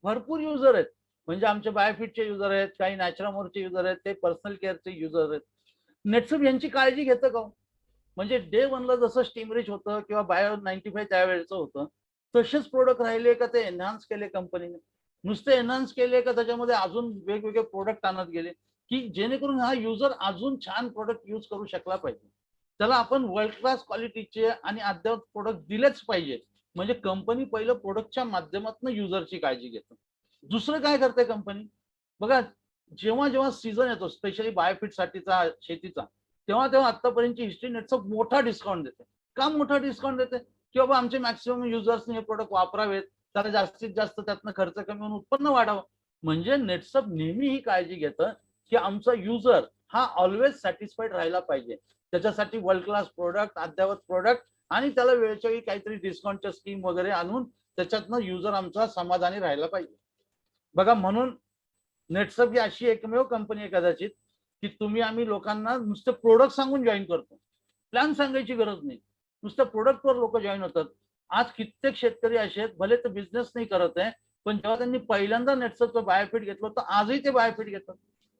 भरपूर युजर आहेत. म्हणजे आमचे बायोफिटचे युजर आहेत, काही नॅचरामोरचे युजर आहेत, काही पर्सनल केअरचे युजर आहेत. नेटसप यांची काळजी घेतं का? म्हणजे डे 1 ला जसं स्टीमरिच होतं किंवा बायो 95 त्यावेळेचं होतं, तसेच प्रोडक्ट राहिले का ते एनहान्स केले कंपनीने? नुसते एनहान्स केले का त्याच्यामध्ये अजून वेगवेगळे प्रोडक्ट आणत गेले की जेणेकरून हा युजर अजून छान प्रोडक्ट यूज करू शकला पाहिजे? त्याला आपण वर्ल्ड क्लास क्वालिटीचे आणि अद्यावत प्रोडक्ट दिलेच पाहिजे. म्हणजे कंपनी पहिलं प्रोडक्टच्या माध्यमातून युजरची काळजी घेतं. दुसरं काय करते कंपनी? बघा, जेव्हा जेव्हा सीझन येतो स्पेशली बायोफिट साठीचा, शेतीचा, तेव्हा तेव्हा आतापर्यंतची हिस्ट्री नेटसप मोठा डिस्काउंट देते. का मोठा डिस्काउंट देते? की बाबा आमचे मॅक्सिमम युजर्सने हे प्रोडक्ट वापरावेत, त्याला जास्तीत जास्त त्यातनं खर्च कमी होऊन उत्पन्न वाढावं. म्हणजे नेटसप नेहमी ही काळजी घेतं की आमचा युजर हा ऑलवेज सॅटिस्फाईड राहायला पाहिजे. त्याच्यासाठी वर्ल्ड क्लास प्रोडक्ट, अद्यावत प्रोडक्ट आणि त्याला वेळच्या वेळी काहीतरी डिस्काउंटच्या स्कीम वगैरे आणून त्याच्यातनं युजर आमचा समाधानी राहायला पाहिजे. बघा, म्हणून नेटसप ही अशी एकमेव कंपनी आहे कदाचित की तुम्ही आम्ही लोकांना नुसतं प्रोडक्ट सांगून जॉईन करतो. प्लॅन सांगायची गरज नाही, नुसतं प्रोडक्टवर लोक जॉईन होतात. आज कित्येक शेतकरी असे आहेत, भले ते बिझनेस नाही करत आहे, पण जेव्हा त्यांनी पहिल्यांदा नेटसपचं बायोफिट घेतलं तर आजही ते बायोफिट घेतात.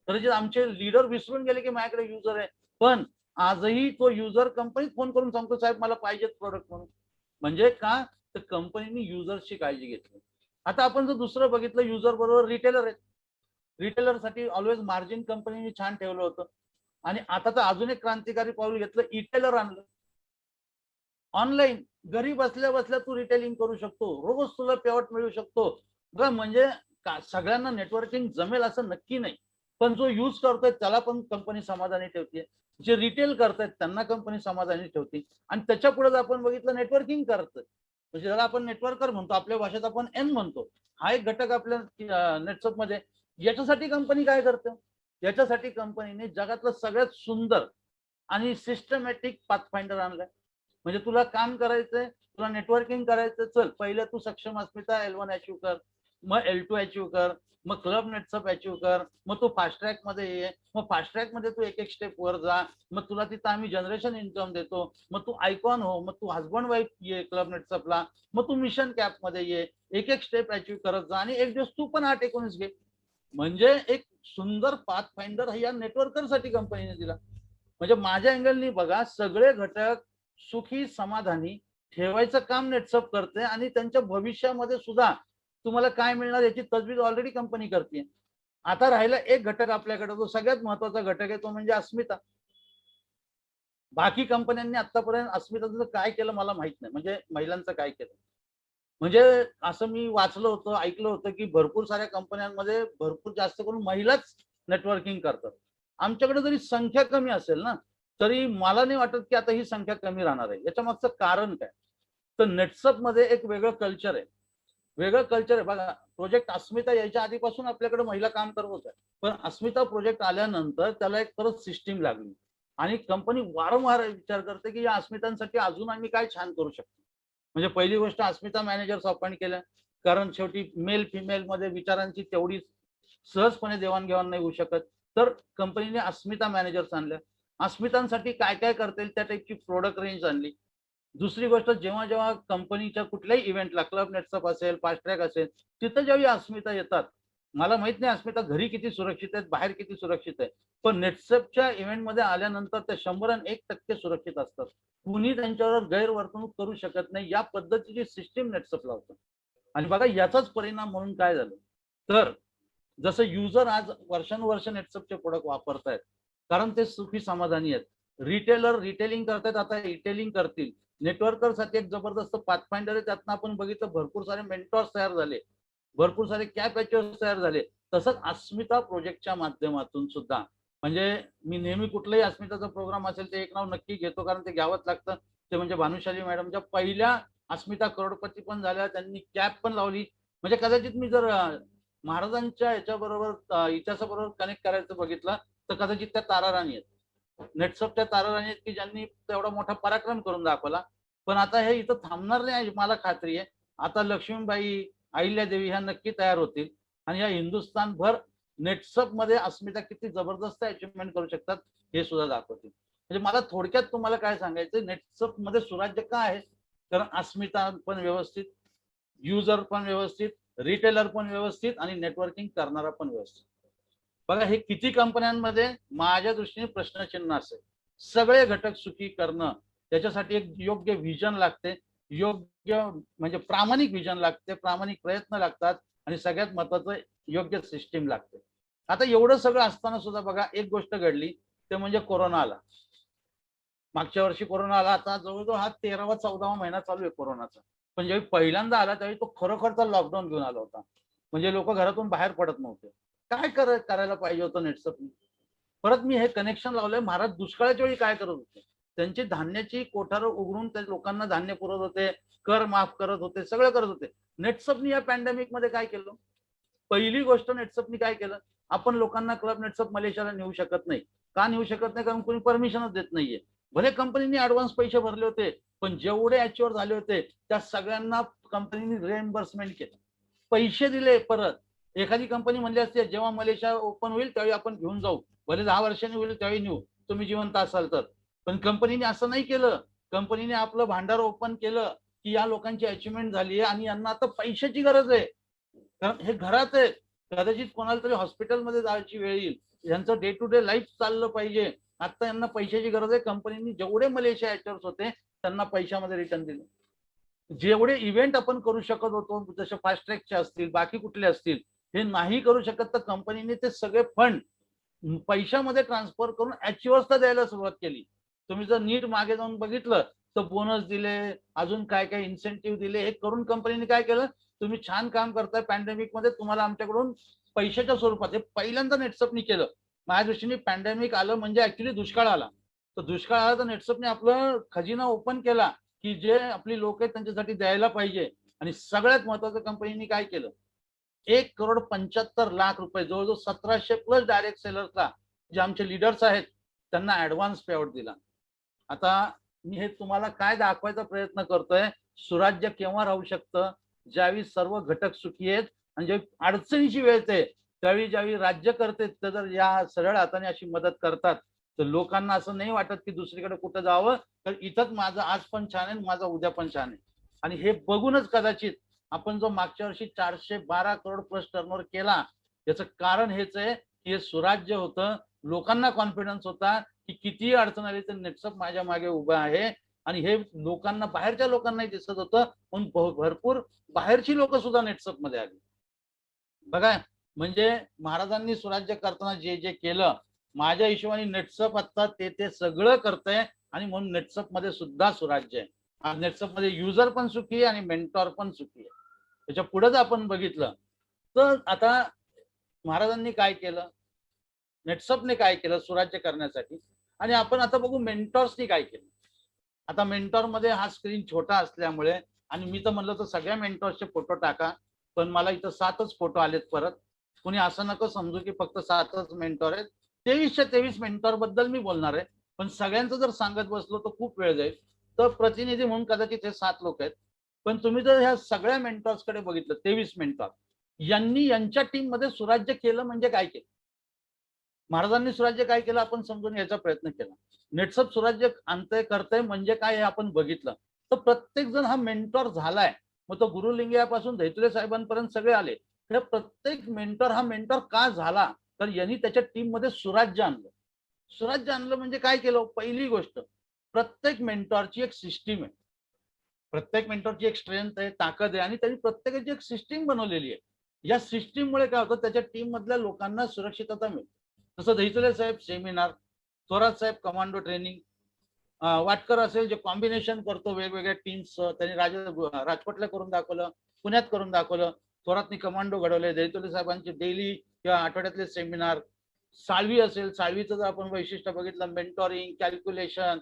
कदाचित आमचे लीडर विसरून गेले की माझ्याकडे युजर आहे, पण आजही तो युजर कंपनीत फोन करून सांगतो साहेब मला पाहिजेत प्रोडक्ट म्हणून. म्हणजे का? तर कंपनीने युजर्सची काळजी घेतली. आता आपण जर दुसरं बघितलं, युजर बरोबर रिटेलर आहेत. रिटेलरसाठी ऑलवेज मार्जिन कंपनीने छान ठेवलं होतं. आणि आता तर अजून एक क्रांतिकारी पाऊल घेतलं, ई टेलर आणलं. ऑनलाईन घरी बसल्या बसल्या तू रिटेलिंग करू शकतो, रोज तुला पेवट मिळू शकतो. बघा, म्हणजे सगळ्यांना नेटवर्किंग जमेल असं नक्की नाही, पण जो यूज करतोय त्याला पण कंपनी समाधानी ठेवते. जे रिटेल करतायत त्यांना कंपनी समाधानी ठेवते. आणि त्याच्या पुढे जर आपण बघितलं, नेटवर्किंग करतोय म्हणजे ज्याला आपण नेटवर्कर म्हणतो, आपल्या भाषेत आपण एन म्हणतो, हा एक घटक आपल्या नेटवर्क मध्ये. याच्यासाठी कंपनी काय करते? याच्यासाठी कंपनीने जगातलं सगळ्यात सुंदर आणि सिस्टमॅटिक पाथफाइंडर आणलाय. म्हणजे तुला काम करायचंय, तुला नेटवर्किंग करायचं, चल पहिले तू सक्षम अस्मिता L1 अचीव कर. मग L2 अचीव्ह कर, मग क्लब नेटसअप अचीव्ह कर, मग तू फास्ट ट्रॅक मध्ये ये, मग फास्ट ट्रॅक मध्ये तू एक एक स्टेप वर जा, मग तुला तिथं आम्ही जनरेशन इन्कम देतो, मग तू आयकॉन हो, मग तू हजबंड वाईफ ये क्लब नेटसअपला, मग तू मिशन कॅप मध्ये ये, एक एक स्टेप अचीव्ह करत जा आणि एक दिवस तू पण 8-19 घे. म्हणजे एक सुंदर पाथ फाइंडर या नेटवर्करसाठी कंपनीने दिला. म्हणजे माझ्या अँगलनी बघा, सगळे घटक सुखी समाधानी ठेवायचं काम नेटसअप करते आणि त्यांच्या भविष्यामध्ये सुद्धा तुम्हाला काय मिळणार याची तजवीज ऑलरेडी कंपनी करते. आता राहिला एक घटक आपल्याकडे, तो सगळ्यात महत्वाचा घटक आहे, तो म्हणजे अस्मिता. बाकी कंपन्यांनी आतापर्यंत अस्मिताचं काय केलं मला माहित नाही, म्हणजे महिलांचं काय केलं. म्हणजे असं मी वाचलं होतं, ऐकलं होतं की भरपूर साऱ्या कंपन्यांमध्ये भरपूर जास्त करून महिलाच नेटवर्किंग करतात. आमच्याकडे जरी संख्या कमी असेल ना, तरी मला नाही वाटत की आता ही संख्या कमी राहणार आहे. याच्या मागचं कारण काय, तर नेटसअप मध्ये एक वेगळं कल्चर आहे. वेगळं कल्चर आहे बघा. प्रोजेक्ट अस्मिता यायच्या आधीपासून आपल्याकडे महिला काम करत होत्या, पण अस्मिता प्रोजेक्ट आल्यानंतर त्याला एक परत सिस्टीम लागली आणि कंपनी वारंवार विचार करते की या अस्मितांसाठी अजून आम्ही काय छान करू शकतो. म्हणजे पहिली गोष्ट, अस्मिता मॅनेजर्स अपॉइंट केल्या, कारण शेवटी मेल फिमेल मध्ये विचारांची तेवढी सहजपणे देवाणघेवाण नाही होऊ शकत. तर कंपनीने अस्मिता मॅनेजर्स आणल्या, अस्मितांसाठी काय काय करता येईल त्या टाईपची प्रोडक्ट रेंज आणली. दुसरी गोष्ट, जेव्हा जेव्हा कंपनीच्या कुठल्याही इव्हेंटला, क्लब नेटसअप असेल, फास्ट ट्रॅक असेल, तिथं जेव्हा अस्मिता येतात, मला माहित नाही अस्मिता घरी किती सुरक्षित आहेत, बाहेर किती सुरक्षित आहे, पण नेटसअपच्या इव्हेंटमध्ये आल्यानंतर ते 101% सुरक्षित असतात. कुणी त्यांच्यावर गैरवर्तणूक करू शकत नाही, या पद्धतीची सिस्टीम नेटसअप लावतं. आणि बघा याचाच परिणाम म्हणून काय झालं, तर जसं युजर आज वर्षानुवर्ष नेटसअपचे प्रोडक्ट वापरतायत, कारण ते सुखी समाधानी आहेत. रिटेलर रिटेलिंग करतायत, आता रिटेलिंग करतील. नेटवर्कर साठी एक जबरदस्त पाथफाइंडर आहे, त्यातनं आपण बघितलं भरपूर सारे मेंटॉर्स तयार झाले, भरपूर सारे कॅप अचीव्हर्स तयार झाले. तसंच अस्मिता प्रोजेक्टच्या माध्यमातून सुद्धा, म्हणजे मी नेहमी कुठलाही अस्मिताचा प्रोग्राम असेल ते एक नाव नक्की घेतो, कारण ते घ्यावंच लागतं. ते म्हणजे भानुशाली मॅडमच्या पहिल्या अस्मिता करोडपती पण झाल्या, त्यांनी कॅप पण लावली. म्हणजे कदाचित मी जर महाराजांच्या याच्याबरोबर इतिहासाबरोबर कनेक्ट करायचं बघितलं, तर कदाचित त्या तारा राणी आहेत, नेटसअपच्या तारा राणी आहेत, की ज्यांनी तेवढा मोठा पराक्रम करून दाखवला. पण आता हे इथं थांबणार नाही मला खात्री आहे. आता लक्ष्मीबाई, अहिल्यादेवी ह्या नक्की तयार होतील आणि या हिंदुस्थानभर नेटसअप मध्ये अस्मिता किती जबरदस्त अचिव्हमेंट करू शकतात हे सुद्धा दाखवतील. म्हणजे मला थोडक्यात तुम्हाला काय सांगायचं, नेटसअप मध्ये सुराज्य काय आहे, कारण अस्मिता पण व्यवस्थित, युजर पण व्यवस्थित, रिटेलर पण व्यवस्थित आणि नेटवर्किंग करणारा पण व्यवस्थित. बघा हे किती कंपन्यांमध्ये माझ्या दृष्टीने प्रश्नचिन्ह असेल. सगळे घटक सुखी करणं, त्याच्यासाठी एक योग्य विजन लागते, योग्य म्हणजे प्रामाणिक विजन लागते, प्रामाणिक प्रयत्न लागतात आणि सगळ्यात महत्वाचं योग्य सिस्टीम लागते. आता एवढं सगळं असताना सुद्धा बघा एक गोष्ट घडली, ते म्हणजे कोरोना आला. मागच्या वर्षी कोरोना आला, आता जवळजवळ हा 13वा-14वा महिना चालू आहे कोरोनाचा. पण ज्यावेळी पहिल्यांदा आला त्यावेळी तो खरोखरचा लॉकडाऊन घेऊन आला होता. म्हणजे लोक घरातून बाहेर पडत नव्हते. काय करायला पाहिजे होतं नेटसअपनी. परत मी हे कनेक्शन लावलंय, महाराज दुष्काळाच्या वेळी काय करत होते, त्यांची धान्याची कोठारं उघडून त्या लोकांना धान्य पुरवत होते, कर माफ करत होते, सगळं करत होते. नेटसअपनी या पॅन्डेमिक मध्ये काय केलं, पहिली गोष्ट नेटसअपनी काय केलं, आपण लोकांना क्लब नेटसअप मलेशियाला नेऊ शकत नाही. का नेऊ शकत नाही, कारण कोणी परमिशनच देत नाहीये. भले कंपनीने ऍडव्हान्स पैसे भरले होते, पण जेवढे अचीव्ह झाले होते त्या सगळ्यांना कंपनीने रिएम्बर्समेंट केलं, पैसे दिले परत. एखादी कंपनी म्हणली असते जेव्हा मलेशिया ओपन होईल त्यावेळी आपण घेऊन जाऊ, भले 10 वर्षांनी होईल त्यावेळी नेऊ, तुम्ही जिवंत असाल तर. पण कंपनीने असं नाही केलं. कंपनीने आपलं भांडार ओपन केलं की या लोकांची अचिव्हमेंट झाली आहे आणि यांना आता पैशाची गरज आहे, कारण हे घरात आहे. कदाचित कोणाला तरी हॉस्पिटलमध्ये जायची वेळ येईल, यांचं डे टू डे लाईफ चाललं पाहिजे. आता यांना पैशाची गरज आहे. कंपनीने जेवढे मलेशिया अचीव्हर्स होते त्यांना पैशामध्ये रिटर्न दिले. जेवढे इव्हेंट आपण करू शकत होतो, जसे फास्ट ट्रॅकचे असतील, बाकी कुठले असतील, हे नाही करू शकत, तर कंपनीने ते सगळे फंड पैशामध्ये ट्रान्सफर करून अचीव्हर्सला द्यायला सुरुवात केली. तुम्ही जर नीट मागे जाऊन बघितलं तर बोनस दिले, अजून काय काय इन्सेंटिव्ह दिले, हे करून कंपनीने काय केलं, तुम्ही छान काम करताय पॅन्डेमिक मध्ये, तुम्हाला आमच्याकडून पैशाच्या स्वरूपात, हे पहिल्यांदा नेटसअपनी केलं. माझ्या दृष्टीने पॅन्डेमिक आलं म्हणजे ऍक्च्युली दुष्काळ आला. तर दुष्काळ आला तर नेटसअपने आपलं खजिना ओपन केला की जे आपली लोक आहेत त्यांच्यासाठी द्यायला पाहिजे. आणि सगळ्यात महत्वाचं, कंपनीने काय केलं, 1,75,00,000 रुपये, जवळजवळ 1700 प्लस डायरेक्ट सेलर्सला, जे आमचे लीडर्स आहेत त्यांना ऍडव्हान्स पेआउट दिला. आता मी हे तुम्हाला काय दाखवायचा प्रयत्न करतोय, सुराज्य केव्हा राहू शकतं, ज्यावेळी सर्व घटक सुखी आहेत आणि जे अडचणीची वेळ येते त्यावेळी ज्यावेळी राज्यकर्ते ते जर या सरळ हाताने अशी मदत करतात तर लोकांना असं नाही वाटत की दुसरीकडे कुठं जावं, तर इथंच माझं आज पण छान आहे, माझा उद्या पण छान आहे. आणि हे बघूनच कदाचित आपण जो मागच्या वर्षी 412 करोड प्लस टर्नओव्हर केला, याचं कारण हेच आहे की हे सुराज्य होतं. लोकांना कॉन्फिडन्स होता की कितीही अडचण आली तर नेटसप माझ्या मागे उभं आहे. आणि हे लोकांना, बाहेरच्या लोकांनाही दिसत होतं, पण भरपूर बाहेरची लोक सुद्धा नेटसप मध्ये आली. बघा, म्हणजे महाराजांनी सुराज्य करताना जे जे केलं, माझ्या हिशोबाने नेटसप आता ते सगळं करतंय. आणि म्हणून नेटसप मध्ये सुद्धा सुराज्य आहे. आज नेटसप मध्ये युजर पण सुखी आहे आणि मेंटॉर पण सुखी आहे. त्याच्या पुढे जर आपण बघितलं तर आता महाराजांनी काय केलं, नेटसपने काय केलं सुराज्य करण्यासाठी, आणि आपण आता बघू मेंटॉर्सनी काय केलं. आता मेंटॉर मध्ये हा स्क्रीन छोटा असल्यामुळे, आणि मी तर म्हणलं तर सगळ्या मेंटॉर्सचे फोटो टाका, पण मला इथं 7च फोटो आलेत परत. कोणी असं नको समजू की फक्त 7च मेंटॉर आहेत. 2323 मेंटॉर बद्दल मी बोलणार आहे, पण सगळ्यांचं जर सांगत बसलो तर खूप वेळ जाईल. तर प्रतिनिधी म्हणून कदाचित हे 7 लोक आहेत. पण तुम्ही जर ह्या सगळ्या मेंटॉर्स कडे बघितलं, 23 मेंटॉर यांनी यांच्या टीम मध्ये सुराज्य केलं म्हणजे काय केलं, महाराजांनी सुराज्य काय केलं आपण समजून घ्यायचा प्रयत्न केला. नेटसप सुराज्य आणतंय करतंय म्हणजे काय हे आपण बघितलं. तर प्रत्येक जण हा मेंटॉर झालाय. मग तो गुरुलिंगयापासून दैतुले साहेबांपर्यंत सगळे आले. तर प्रत्येक मेंटॉर हा मेंटॉर का झाला, तर यांनी त्याच्या टीम मध्ये सुराज्य आणलं. सुराज्य आणलं म्हणजे काय केलं, पहिली गोष्ट, प्रत्येक मेंटॉरची एक सिस्टीम आहे. प्रत्येक मेंटॉरची एक स्ट्रेंथ आहे, ताकद आहे, आणि त्यांनी प्रत्येकाची एक सिस्टीम बनवलेली आहे. या सिस्टीममुळे काय होतं, त्याच्या टीम मधल्या लोकांना सुरक्षितता मिळते. जसं दैतुले साहेब सेमिनार, थोरात साहेब कमांडो ट्रेनिंग, वाटकर असेल जे कॉम्बिनेशन करतो वेगवेगळ्या टीम्स, त्यांनी राजकोटला करून दाखवलं, पुण्यात करून दाखवलं. थोरातनी कमांडो घडवले. दैतुले साहेबांचे डेली किंवा आठवड्यातले सेमिनार. साळवी असेल, साळवीचं जर आपण वैशिष्ट्य बघितलं, मेंटॉरिंग, कॅल्क्युलेशन.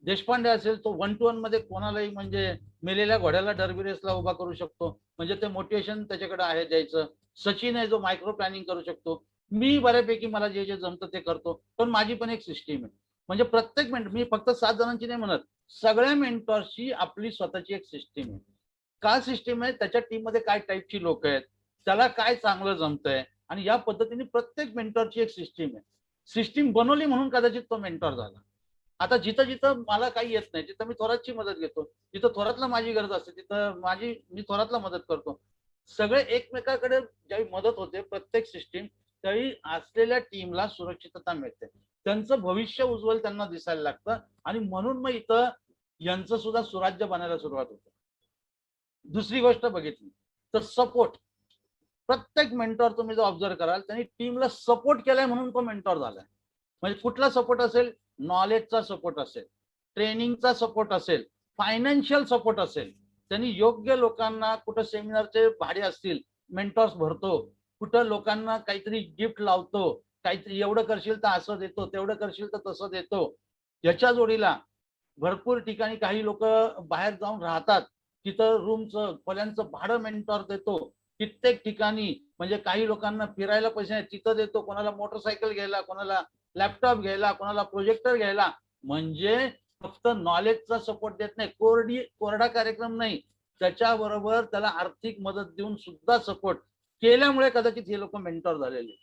देशपांडे असेल, तो 1 to 1 मध्ये कोणालाही म्हणजे मेलेल्या घोड्याला डर्बी रेसला उभा करू शकतो, म्हणजे ते मोटिवेशन त्याच्याकडे आहे द्यायचं. सचिन आहे जो मायक्रो प्लॅनिंग करू शकतो. मी बऱ्यापैकी मला जे जे जमतं ते करतो, पण माझी पण एक सिस्टीम आहे. म्हणजे प्रत्येक मेंटर, मी फक्त 7 जणांची नाही म्हणत, सगळ्या मेंटॉर्सची आपली स्वतःची एक सिस्टीम आहे. का सिस्टीम आहे, त्याच्या टीम मध्ये काय टाईपची लोक आहेत, त्याला काय चांगलं जमतंय, आणि या पद्धतीने प्रत्येक मेंटॉरची एक सिस्टीम आहे. सिस्टीम बनवली म्हणून कदाचित तो मेंटॉर झाला. आता जिथं जिथं मला काही येत नाही तिथं मी थोरातची मदत घेतो, जिथं थोरातला माझी गरज असते तिथं मी थोरातला मदत करतो. सगळे एकमेकाकडे ज्यावेळी मदत होते प्रत्येक सिस्टीम, त्यावेळी असलेल्या टीमला सुरक्षितता मिळते, त्यांचं भविष्य उज्ज्वल त्यांना दिसायला लागतं. आणि म्हणून मग इथं यांचं सुद्धा सुराज्य बनायला सुरुवात होते. दुसरी गोष्ट बघितली तर सपोर्ट. प्रत्येक मेंटॉर तुम्ही जर ऑब्झर्व कराल, त्यांनी टीमला सपोर्ट केलाय म्हणून तो मेंटॉर झालाय. म्हणजे कुठला सपोर्ट असेल, नॉलेजचा सपोर्ट असेल, ट्रेनिंगचा सपोर्ट असेल, फायनान्शियल सपोर्ट असेल. त्यांनी योग्य लोकांना, कुठं सेमिनारचे भाडे असतील, मेंटॉर्स भरतो, कुठं लोकांना काहीतरी गिफ्ट लावतो, काहीतरी एवढं करशील तर असं देतो, तेवढं करशील तर तसं देतो. याच्या जोडीला भरपूर ठिकाणी काही लोक बाहेर जाऊन राहतात, तिथं रूमचं, खोल्यांचं भाडं मेंटॉर देतो. कित्येक ठिकाणी म्हणजे काही लोकांना फिरायला पैसे नाही, तिथं देतो, कोणाला मोटरसायकल घ्यायला, कोणाला लॅपटॉप घ्यायला, कोणाला प्रोजेक्टर घ्यायला. म्हणजे फक्त नॉलेजचा सपोर्ट देत नाही, कोरडा कार्यक्रम नाही, त्याच्याबरोबर त्याला आर्थिक मदत देऊन सुद्धा सपोर्ट केल्यामुळे कदाचित हे लोक मेंटॉर झालेले.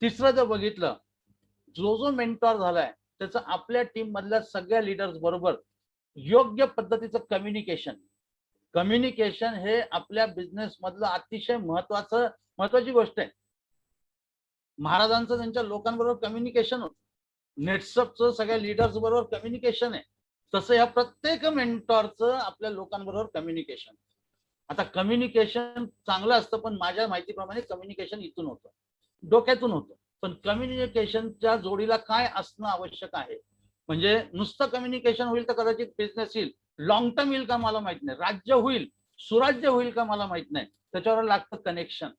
तिसरं जर बघितलं, जो जो मेंटॉर झालाय त्याचं आपल्या टीम मधल्या सगळ्या लीडर्स बरोबर योग्य पद्धतीचं कम्युनिकेशन. कम्युनिकेशन हे आपल्या बिझनेस मधलं अतिशय महत्वाची गोष्ट आहे. महाराजांचं त्यांच्या लोकांबरोबर कम्युनिकेशन होतं, नेटसपचं सगळ्या लीडर्स बरोबर कम्युनिकेशन आहे, तसं या प्रत्येक मेंटॉरचं आपल्या लोकांबरोबर कम्युनिकेशन. आता कम्युनिकेशन चांगलं असतं, पण माझ्या माहितीप्रमाणे कम्युनिकेशन इथून होतं, डोक्यातून होतं. पण कम्युनिकेशनच्या जोडीला काय असणं आवश्यक आहे, म्हणजे नुसतं कम्युनिकेशन होईल तर कदाचित बिझनेस येईल, लॉंग टर्म येईल का मला माहित नाही, राज्य होईल, सुराज्य होईल का मला माहित नाही, त्याच्यावर लागतं कनेक्शन,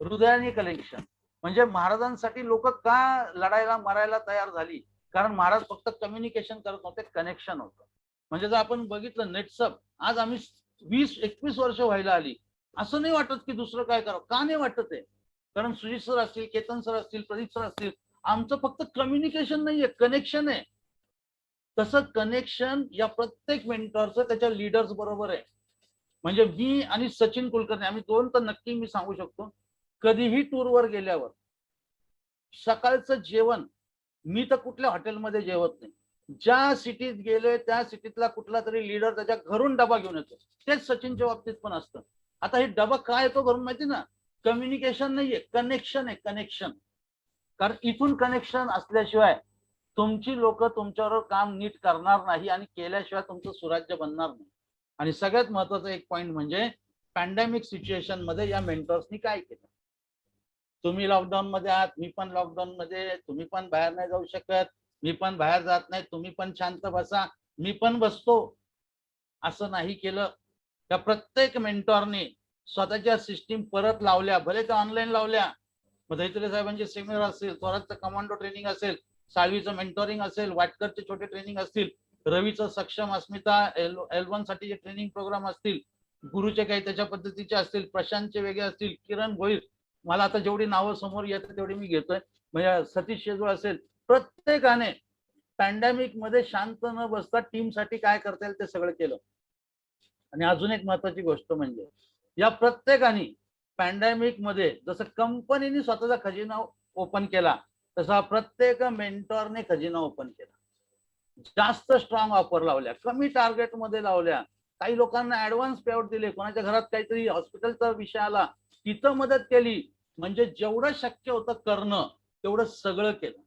हृदयाने कनेक्शन. म्हणजे महाराजांसाठी लोक का लढायला मरायला तयार झाली, कारण महाराज फक्त कम्युनिकेशन करत नव्हते, कनेक्शन होतं. म्हणजे जर आपण बघितलं नेटसप, आज आम्ही 20-21 वर्ष व्हायला आली, असं नाही वाटत की दुसरं काय करावं, का नाही वाटत आहे, कारण सुजित सर असतील, केतन सर असतील, प्रदीप सर असतील, आमचं फक्त कम्युनिकेशन नाहीये, कनेक्शन आहे. तसं कनेक्शन या प्रत्येक मेंटॉरचं त्याच्या लीडर्स बरोबर आहे. म्हणजे मी आणि सचिन कुलकर्णी आम्ही दोन तर नक्की मी सांगू शकतो, कधीही टूरवर गेल्यावर सकाळचं जेवण मी तर कुठल्या हॉटेलमध्ये जेवत नाही. ज्या सिटीत गेलोय त्या सिटीतला कुठला तरी लीडर त्याच्या घरून डबा घेऊन येतो. तेच सचिनच्या बाबतीत पण असतं. आता हे डबा काय येतो घरून माहिती ना, कम्युनिकेशन नाहीये, कनेक्शन आहे, कनेक्शन. कारण इथून कनेक्शन असल्याशिवाय तुमची लोक तुमच्याबरोबर काम नीट करणार नाही आणि केल्याशिवाय तुमचं सुराज्य बनणार नाही. आणि सगळ्यात महत्वाचा एक पॉइंट म्हणजे पॅन्डेमिक सिच्युएशन मध्ये या मेंटर्सनी काय केलं. तुम्ही लॉकडाऊन मध्ये आहात, मी पण लॉकडाऊन मध्ये, तुम्ही पण बाहेर नाही जाऊ शकत, मी पण बाहेर जात नाही, तुम्ही पण शांत बसा, मी पण बसतो, असं नाही केलं. त्या प्रत्येक मेंटॉरने स्वतःच्या सिस्टीम परत लावल्या, भले त्या ऑनलाईन लावल्या. मग दैत्रे साहेबांचे सेमिनार असेल, थोरातचं कमांडो ट्रेनिंग असेल, साळवीचं मेंटॉरिंग असेल, वाटकरचे छोटे ट्रेनिंग असतील, रवीचं सक्षम अस्मिता L1 साठी ट्रेनिंग प्रोग्राम असतील, गुरुचे काही त्याच्या पद्धतीचे असतील, प्रशांतचे वेगळे असतील, किरण भोईर, मला आता जेवढी नावं समोर येतात तेवढी मी घेतोय, म्हणजे सतीश शेजूळ असेल, प्रत्येकाने पॅन्डेमिक मध्ये शांत न बसता टीमसाठी काय करता येईल ते सगळं केलं. आणि अजून एक महत्वाची गोष्ट म्हणजे या प्रत्येकाने पॅन्डेमिक मध्ये जसं कंपनीने स्वतःचा खजिना ओपन केला, तसा प्रत्येक मेंटॉरने खजिना ओपन केला. जास्त स्ट्रॉंग ऑफर लावल्या, कमी टार्गेट मध्ये लावल्या, काही लोकांना ऍडव्हान्स पेआउट दिले, कोणाच्या घरात काहीतरी हॉस्पिटलचा विषय आला तिथं मदत केली. म्हणजे जेवढं शक्य होतं करणं तेवढं सगळं केलं.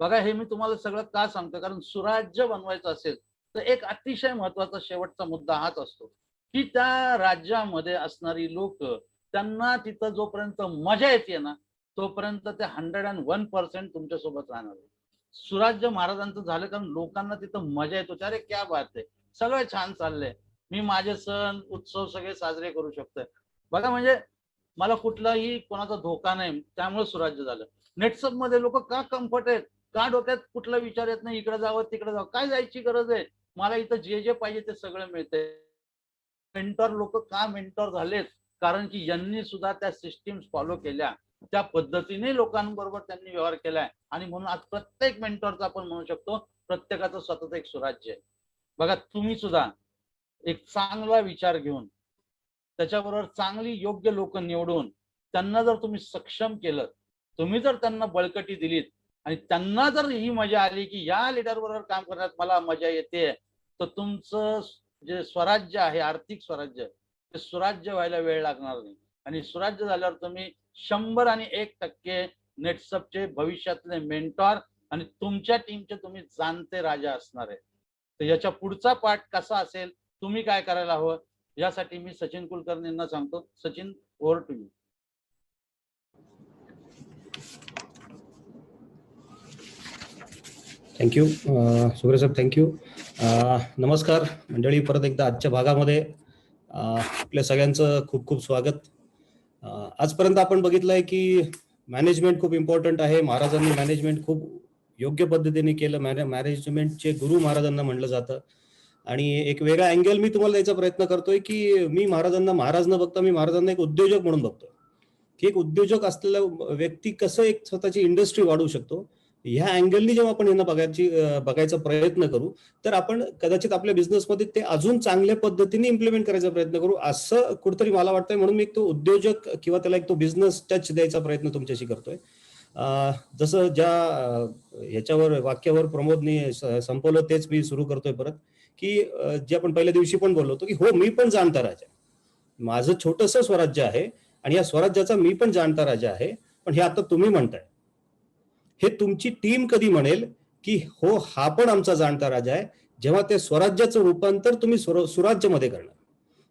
बघा, हे मी तुम्हाला सगळं का सांगतो, कारण सुराज्य बनवायचं असेल तर एक अतिशय महत्वाचा शेवटचा मुद्दा हाच असतो की त्या राज्यामध्ये असणारी लोक, त्यांना तिथं जोपर्यंत मजा येते ना तोपर्यंत ते 101% तुमच्या सोबत राहणार. सुराज्य महाराजांचं झालं कारण लोकांना तिथं मजा येतो, अरे क्या बात आहे, सगळं छान चाललंय, मी माझे सण उत्सव सगळे साजरे करू शकतोय. बघा, म्हणजे मला कुठलाही कोणाचा धोका नाही, त्यामुळे सुराज्य झालं. नेटसप मध्ये लोक का कम्फर्ट आहेत, का डोक्यात कुठला विचार येत नाही, इकडे जावं तिकडे जावं, काय जायची गरज आहे, मला इथं जे जे पाहिजे ते सगळं मिळतंय. मेंटॉर लोक का मेंटॉर झालेत, कारण की यांनी सुद्धा त्या सिस्टीम्स फॉलो केल्या, त्या पद्धतीने लोकांबरोबर त्यांनी व्यवहार केलाय. आणि म्हणून आज प्रत्येक मेंटॉरचा आपण म्हणू शकतो प्रत्येकाचं स्वतःच एक सुराज्य आहे. बघा, तुम्ही सुद्धा एक चांगला विचार घेऊन त्याच्याबरोबर चांगली योग्य लोक निवडून त्यांना जर तुम्ही सक्षम केलं, तुम्ही जर त्यांना बळकटी दिलीत आणि त्यांना जर ही मजा आली की या लीडर बरोबर काम करण्यात मला मजा येते, तर तुमचं जे स्वराज्य आहे, आर्थिक स्वराज्य, ते सुराज्य व्हायला वेळ लागणार नाही. आणि सुराज्य झाल्यावर तुम्ही 101% नेटसपचे भविष्यातले मेंटॉर आणि तुमच्या टीमचे तुम्ही जाणते राजा असणार आहे. तर याच्या पुढचा पाठ कसा असेल, तुम्ही काय करायला हवं, यासाठी मी सचिन कुलकर्णींना सांगतो. Sachin, over to you. Thank you Sugre साहेब, थँक्यू. नमस्कार मंडळी, परत एकदा आजच्या भागामध्ये आपल्या सगळ्यांचं खूप खूप स्वागत. आजपर्यंत आपण बघितलंय की मॅनेजमेंट खूप इम्पॉर्टंट आहे. महाराजांनी मॅनेजमेंट खूप योग्य पद्धतीने केलं. मॅनेजमेंटचे गुरु महाराजांना म्हणलं जातं. आणि एक वेगळा अँगल मी तुम्हाला द्यायचा प्रयत्न करतोय की मी महाराजांना महाराज न बघता मी महाराजांना एक उद्योजक म्हणून बघतो, की एक उद्योजक असलेला व्यक्ती कसं एक स्वतःची इंडस्ट्री वाढवू शकतो. ह्या अँगलनी जेव्हा आपण यांना बघायचा प्रयत्न करू तर आपण कदाचित आपल्या बिझनेसमध्ये ते अजून चांगल्या पद्धतीने इम्प्लिमेंट करायचा प्रयत्न करू, असं कुठेतरी मला वाटतंय. म्हणून मी एक तो उद्योजक किंवा त्याला एक तो बिझनेस टच द्यायचा प्रयत्न तुमच्याशी करतोय. जसं ज्या ह्याच्यावर वाक्यावर प्रमोदनी संपवलं तेच मी सुरू करतोय परत, की जे आपण पहिल्या दिवशी पण बोललो होतो की हो, मी पण जाणता राजा, माझं छोटंसं स्वराज्य आहे आणि या स्वराज्याचा मी पण जाणता राजा आहे. पण हे आता तुम्ही म्हणताय, हे तुमची टीम कधी म्हणेल की हो, हा पण आमचा जाणता राजा आहे, जेव्हा त्या स्वराज्याचं रूपांतर तुम्ही सुराज्यामध्ये करणार.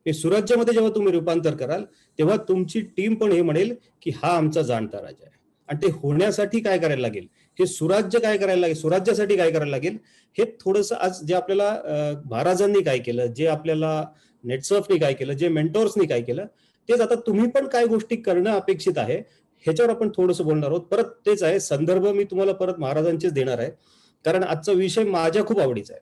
हे सुराज्यामध्ये जेव्हा तुम्ही रूपांतर कराल तेव्हा तुमची टीम पण हे म्हणेल की हा आमचा जाणता राजा आहे. आणि ते होण्यासाठी काय करायला लागेल, हे सुराज्य काय करायला लागेल, सुराज्यासाठी काय करायला लागेल, हे थोडंसं आज जे आपल्याला महाराजांनी काय केलं, जे आपल्याला नेटसर्फनी काय केलं, जे मेंटॉर्सनी काय केलं, तेच आता तुम्ही पण काय गोष्टी करणं अपेक्षित आहे, ह्याच्यावर आपण थोडंसं बोलणार आहोत. परत तेच आहे, संदर्भ मी तुम्हाला परत महाराजांचेच देणार आहे, कारण आजचा विषय माझ्या खूप आवडीचा आहे.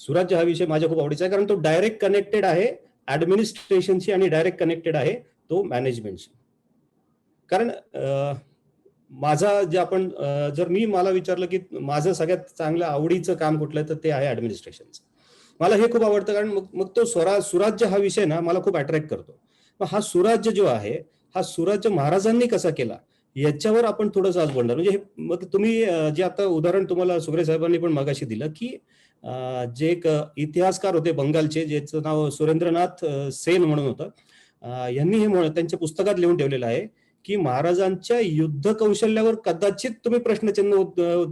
सुराज्य हा विषय माझ्या खूप आवडीचा आहे, कारण तो डायरेक्ट कनेक्टेड आहे ऍडमिनिस्ट्रेशनशी आणि डायरेक्ट कनेक्टेड आहे तो मॅनेजमेंटशी. कारण माझा जे आपण जर मला विचारलं की माझं सगळ्यात चांगलं आवडीचं काम कुठलं आहे, तर ते आहे ऍडमिनिस्ट्रेशनचं. मला हे खूप आवडतं, कारण मग तो सुराज्य हा विषय ना मला खूप अट्रॅक्ट करतो. मग हा सुराज्य जो आहे, हा सुराज्य महाराजांनी कसा केला याच्यावर आपण थोडंसं आज बोलणार. म्हणजे मग तुम्ही जे आता उदाहरण तुम्हाला सुग्रे साहेबांनी पण मगाशी दिलं, की जे एक इतिहासकार होते बंगालचे, ज्याचं नाव सुरेंद्रनाथ सेन म्हणून होतं. यांनी हे त्यांच्या पुस्तकात लिहून ठेवलेलं आहे की महाराजांच्या युद्ध कौशल्यावर कदाचित तुम्ही प्रश्नचिन्ह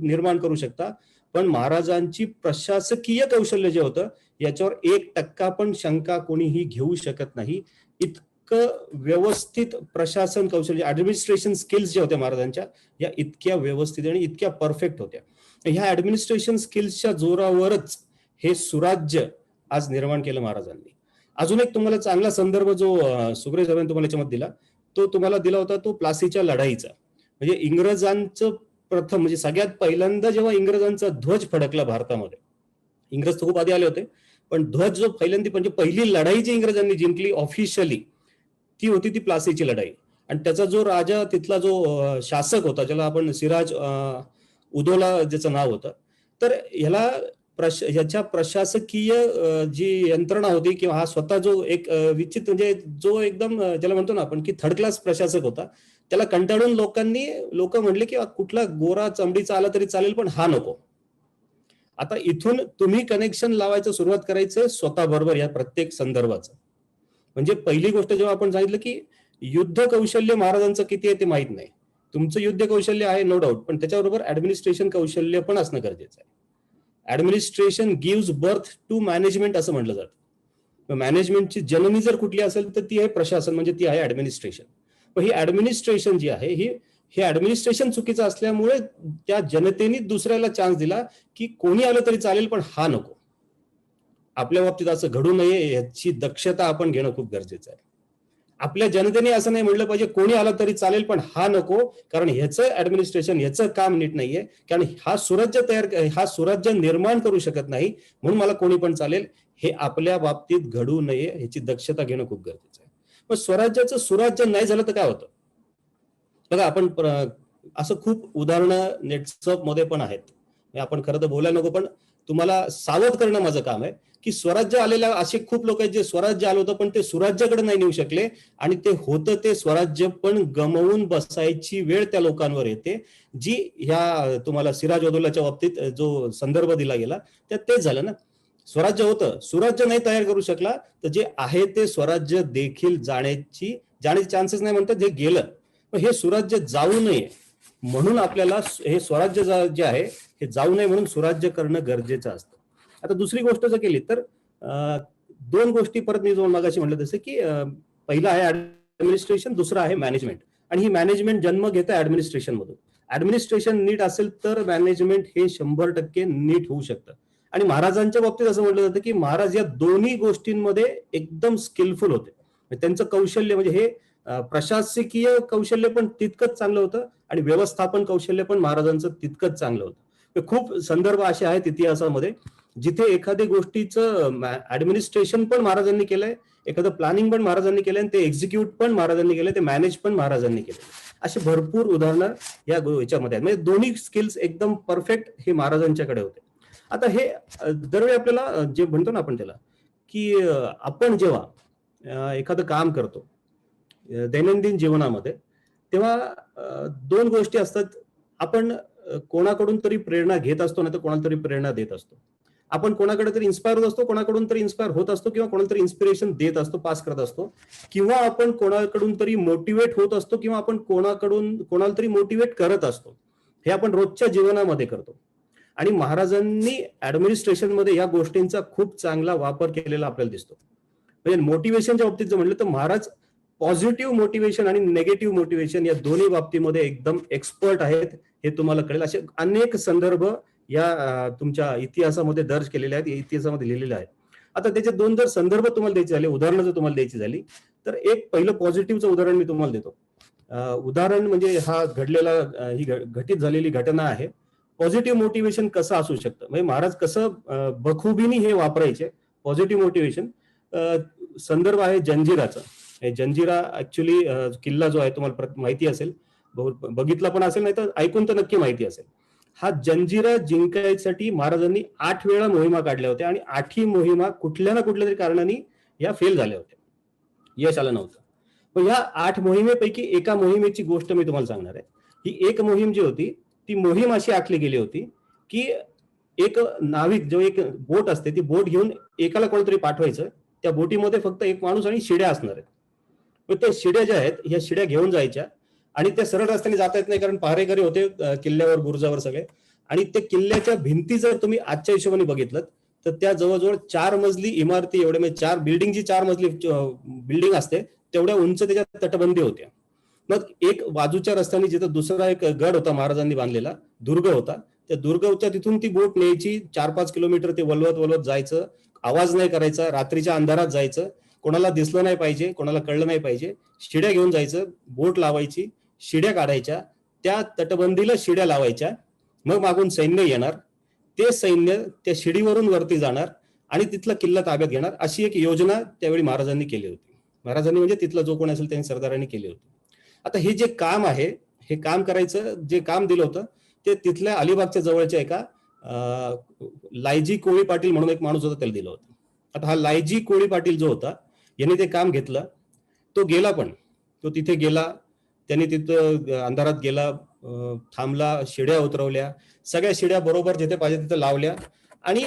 निर्माण करू शकता, पण महाराजांची प्रशासकीय कौशल्य जे होतं याच्यावर 1% पण शंका कोणीही घेऊ शकत नाही. इतकं व्यवस्थित प्रशासन कौशल्य, ऍडमिनिस्ट्रेशन स्किल्स ज्या होत्या महाराजांच्या, या इतक्या व्यवस्थित आणि इतक्या परफेक्ट होत्या. ह्या ऍडमिनिस्ट्रेशन स्किल्सच्या जोरावरच हे सुराज्य आज निर्माण केलं महाराजांनी. अजून एक तुम्हाला चांगला संदर्भ जो सुग्रे साहेबांनी तुम्हाला याच्यामध्ये दिला, तो तुम्हाला दिला होता तो प्लासीच्या लढाईचा. म्हणजे इंग्रजांचं प्रथम, म्हणजे सगळ्यात पहिल्यांदा जेव्हा इंग्रजांचा ध्वज फडकला भारतामध्ये, इंग्रज तर खूप आधी आले होते, पण ध्वज जो पहिल्यांदा, म्हणजे पहिली लढाई जी इंग्रजांनी जिंकली ऑफिशियली, ती होती ती प्लासीची लढाई. आणि त्याचा जो राजा, तिथला जो शासक होता, ज्याला आपण सिराज उदौला ज्याचं नाव होतं, तर ह्याला ह्याच्या प्रशासकीय जी यंत्रणा होती, किंवा हा स्वतः जो एक विचित्र, म्हणजे जो एकदम ज्याला म्हणतो ना आपण की थर्ड क्लास प्रशासक होता, त्याला कंटाळून लोक म्हणले की कुठला गोरा चमडीचा आला तरी चालेल, पण हा नको. आता इथून तुम्ही कनेक्शन लावायचं सुरुवात करायचं स्वतः बरोबर या प्रत्येक संदर्भाचं. म्हणजे पहिली गोष्ट जेव्हा आपण सांगितलं की युद्ध कौशल्य महाराजांचं किती आहे ते माहित नाही, तुमचं युद्ध कौशल्य आहे नो डाऊट, पण त्याच्याबरोबर ऍडमिनिस्ट्रेशन कौशल्य पण असणं गरजेचं आहे. Administration gives birth to management असं म्हटलं जातं. मॅनेजमेंटची जननी जर कुठली असेल तर ती आहे प्रशासन, म्हणजे ती आहे ऍडमिनिस्ट्रेशन. पण ही ऍडमिनिस्ट्रेशन जी आहे, हे ऍडमिनिस्ट्रेशन चुकीचं असल्यामुळे त्या जनतेने दुसऱ्याला चान्स दिला की कोणी आलं तरी चालेल, पण हा नको. आपल्या बाबतीत असं घडू नये याची दक्षता आपण घेणं खूप गरजेचं आहे. आपल्या जनतेने असं नाही म्हणलं पाहिजे कोणी आलं तरी चालेल, पण हा नको, कारण ह्याचं ऍडमिनिस्ट्रेशन, ह्याचं काम नीट नाहीये, कारण हा सुराज्य निर्माण करू शकत नाही, म्हणून मला कोणी पण चालेल, हे आपल्या बाबतीत घडू नये ह्याची दक्षता घेणं खूप गरजेचं आहे. मग स्वराज्याचं सुराज्य नाही झालं तर काय होतं बघा, आपण असं खूप उदाहरणं नेटवर्क मध्ये पण आहेत. आपण खरं तर बोलायला नको, पण तुम्हाला सावध करणं माझं काम आहे की स्वराज्य आलेल्या असे खूप लोक आहेत जे स्वराज्य आलं होतं पण ते सुराज्याकडे नाही नेऊ शकले, आणि ते होतं ते स्वराज्य पण गमवून बसायची वेळ त्या लोकांवर येते, जी ह्या तुम्हाला सिराजउदौलाच्या बाबतीत जो संदर्भ दिला गेला त्यात तेच झालं ना. स्वराज्य होतं, सुराज्य नाही तयार करू शकला, तर जे आहे ते स्वराज्य देखील जाण्याचे चान्सेस नाही म्हणतात, जे गेलं. हे सुराज्य जाऊ नये म्हणून आपल्याला हे स्वराज्य जे आहे हे जाऊ नये म्हणून सुराज्य करणं गरजेचं असतं. आता दुसरी गोष्ट जर केली तर दोन गोष्टी परत मी जो मागाशी म्हटलं तसं की पहिला आहे ऍडमिनिस्ट्रेशन, दुसरा आहे मॅनेजमेंट. आणि ही मॅनेजमेंट जन्म घेतं ऍडमिनिस्ट्रेशन मधून. ऍडमिनिस्ट्रेशन नीट असेल तर मॅनेजमेंट हे 100% नीट होऊ शकतं. आणि महाराजांच्या बाबतीत असं म्हटलं जातं की महाराज या दोन्ही गोष्टींमध्ये एकदम स्किलफुल होते. त्यांचं कौशल्य, म्हणजे हे प्रशासकीय कौशल्य पण तितकंच चांगलं होतं आणि व्यवस्थापन कौशल्य पण महाराजांचं तितकंच चांगलं होतं. खूप संदर्भ असे आहेत इतिहासामध्ये जिथे एखाद्या गोष्टीचं ऍडमिनिस्ट्रेशन पण महाराजांनी केलंय, एखादं प्लॅनिंग पण महाराजांनी केलंय, ते एक्झिक्यूट पण महाराजांनी केलंय, ते मॅनेज पण महाराजांनी केले. असे भरपूर उदाहरणं या याच्यामध्ये आहेत. म्हणजे दोन्ही स्किल्स एकदम परफेक्ट हे महाराजांच्याकडे होते. आता हे दरवेळी आपल्याला जे म्हणतो ना आपण त्याला की आपण जेव्हा एखादं काम करतो दैनंदिन जीवनामध्ये, तेव्हा दोन गोष्टी असतात. आपण कोणाकडून तरी प्रेरणा घेत असतो, नाही तर कोणाला तरी प्रेरणा देत असतो. आपण कोणाकडे तरी इन्स्पायर होत असतो, कोणाकडून तरी इन्स्पायर होत असतो, किंवा कोणाला तरी इन्स्पिरेशन देत असतो, पास करत असतो, किंवा आपण कोणाकडून तरी मोटिवेट होत असतो, किंवा आपण कोणाला तरी मोटिवेट करत असतो. हे आपण रोजच्या जीवनामध्ये करतो. आणि महाराजांनी ऍडमिनिस्ट्रेशन मध्ये या गोष्टींचा खूप चांगला वापर केलेला आपल्याला दिसतो. म्हणजे मोटिवेशनच्या बाबतीत जर म्हटलं तर महाराज पॉझिटिव्ह मोटिवेशन आणि निगेटिव्ह मोटिवेशन या दोन्ही बाबतीमध्ये एकदम एक्सपर्ट आहेत, हे तुम्हाला कळेल. असे अनेक संदर्भ या तुमच्या इतिहासामध्ये दर्ज केलेले आहेत, इतिहासामध्ये लिहिलेले आहेत. आता त्याचे दोन जर संदर्भ तुम्हाला द्यायचे झाले, उदाहरणं जर तुम्हाला द्यायची झाली, तर एक पहिलं पॉझिटिव्हचं उदाहरण मी तुम्हाला देतो. उदाहरण म्हणजे हा घडलेला, ही घटित झालेली घटना आहे. पॉझिटिव्ह मोटिवेशन कसं असू शकतं, म्हणजे महाराज कसं बखुबीने हे वापरायचे पॉझिटिव्ह मोटिवेशन. संदर्भ आहे जंजिराचा. जंजिरा ऍक्च्युली किल्ला जो आहे तुम्हाला माहिती असेल, बघितला पण असेल, नाही तर ऐकून तर नक्की माहिती असेल. हा जंजिरा जिंकायसाठी महाराजांनी 8 वेळा मोहिमा काढल्या होत्या आणि 8ही मोहिमा कुठल्या ना कुठल्या तरी कारणाने या फेल झाल्या होत्या, यश आलं नव्हतं. पण या 8 मोहिमेपैकी एका मोहिमेची गोष्ट मी तुम्हाला सांगणार आहे. ही एक मोहीम जी होती ती मोहीम अशी आखली गेली होती की एक नाविक जो एक बोट असते ती बोट घेऊन एकाला कोणतरी पाठवायचं, त्या बोटीमध्ये फक्त एक माणूस आणि शिड्या असणार आहेत. मग त्या शिड्या ज्या आहेत ह्या शिड्या घेऊन जायच्या आणि त्या सरळ रस्त्याने जाता येत नाही कारण पहारेकरी होते किल्ल्यावर बुरुजावर सगळे, आणि त्या किल्ल्याच्या भिंती जर तुम्ही आजच्या हिशोबाने बघितलं तर त्या जवळजवळ 4 मजली इमारती एवढ्या, म्हणजे 4 बिल्डिंगची 4 मजली बिल्डिंग असते तेवढ्या उंच त्याच्या तटबंदी होत्या. मग एक बाजूच्या रस्त्याने जिथं दुसरा एक गड होता महाराजांनी बांधलेला, दुर्ग होता, त्या दुर्गच्या तिथून ती बोट न्यायची, 4-5 किलोमीटर ते वलवत वलवत जायचं, आवाज नाही करायचा, रात्रीच्या अंधारात जायचं, कोणाला दिसलं नाही पाहिजे, कोणाला कळलं नाही पाहिजे, शिड्या घेऊन जायचं, बोट लावायची, शिड्या काढायच्या, त्या तटबंदीला शिड्या लावायच्या, मग मागून सैन्य येणार, ते सैन्य त्या शिडीवरून वरती जाणार आणि तिथला किल्ला ताब्यात घेणार, अशी एक योजना त्यावेळी महाराजांनी केली होती. महाराजांनी म्हणजे तिथला जो कोण असेल त्यांनी सरदारांनी केली होती. आता हे जे काम आहे, हे काम करायचं जे काम दिलं होतं ते तिथल्या अलिबागच्या जवळच्या एका लायजी कोळी पाटील म्हणून एक माणूस होता त्याला दिलं होतं. आता हा लायजी कोळी पाटील जो होता यांनी ते काम घेतलं, तो गेला, पण तो तिथे गेला, त्यांनी तिथं अंधारात गेला, थांबला, शिड्या उतरवल्या, सगळ्या शिड्या बरोबर जिथे पाहिजे तिथे लावल्या, आणि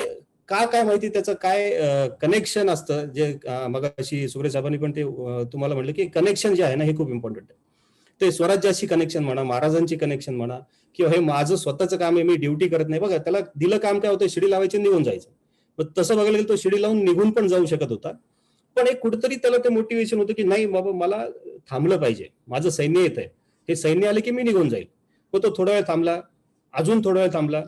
काय माहिती त्याचं काय कनेक्शन असतं, जे मग अशी सुरेश साहेबांनी पण ते तुम्हाला म्हटलं की कनेक्शन जे आहे ना हे खूप इम्पॉर्टंट आहे. ते स्वराज्याशी कनेक्शन म्हणा, महाराजांची कनेक्शन म्हणा, किंवा हे माझं स्वतःचं काम आहे, मी ड्युटी करत नाही. बघा त्याला दिलं काम काय होतं, शिडी लावायची निघून जायचं. मग तसं बघायला गेलं तो शिडी लावून निघून पण जाऊ शकत होता, पण एक कुठेतरी त्याला ते मोटिवेशन होतं की नाही बाबा मला थांबलं पाहिजे, माझं सैन्य येत आहे, हे सैन्य आले की मी निघून जाईल. मग तो थोडा वेळ थांबला, अजून थोडा वेळ थांबला,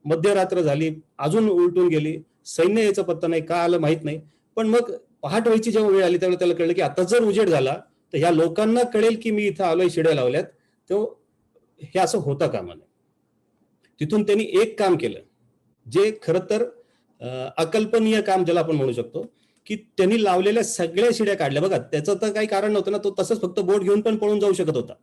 मध्यरात्र झाली, अजून उलटून गेली, सैन्य याचा पत्ता नाही, का आलं माहित नाही. पण मग पहाट व्हायची जेव्हा वेळ आली त्यावेळेला त्याला कळलं की आता जर उजेड झाला तर ह्या लोकांना कळेल की मी इथं आलोय, शिड्या लावल्यात, तो हे असं होता कामा नये. तिथून त्यांनी एक काम केलं जे खरं तर अकल्पनीय काम ज्याला आपण म्हणू शकतो, की त्यांनी लावलेल्या सगळ्या शिड्या काढल्या. बघा त्याचं तर काही कारण नव्हतं ना, तो तसंच फक्त बोट घेऊन पण पळून जाऊ शकत होता,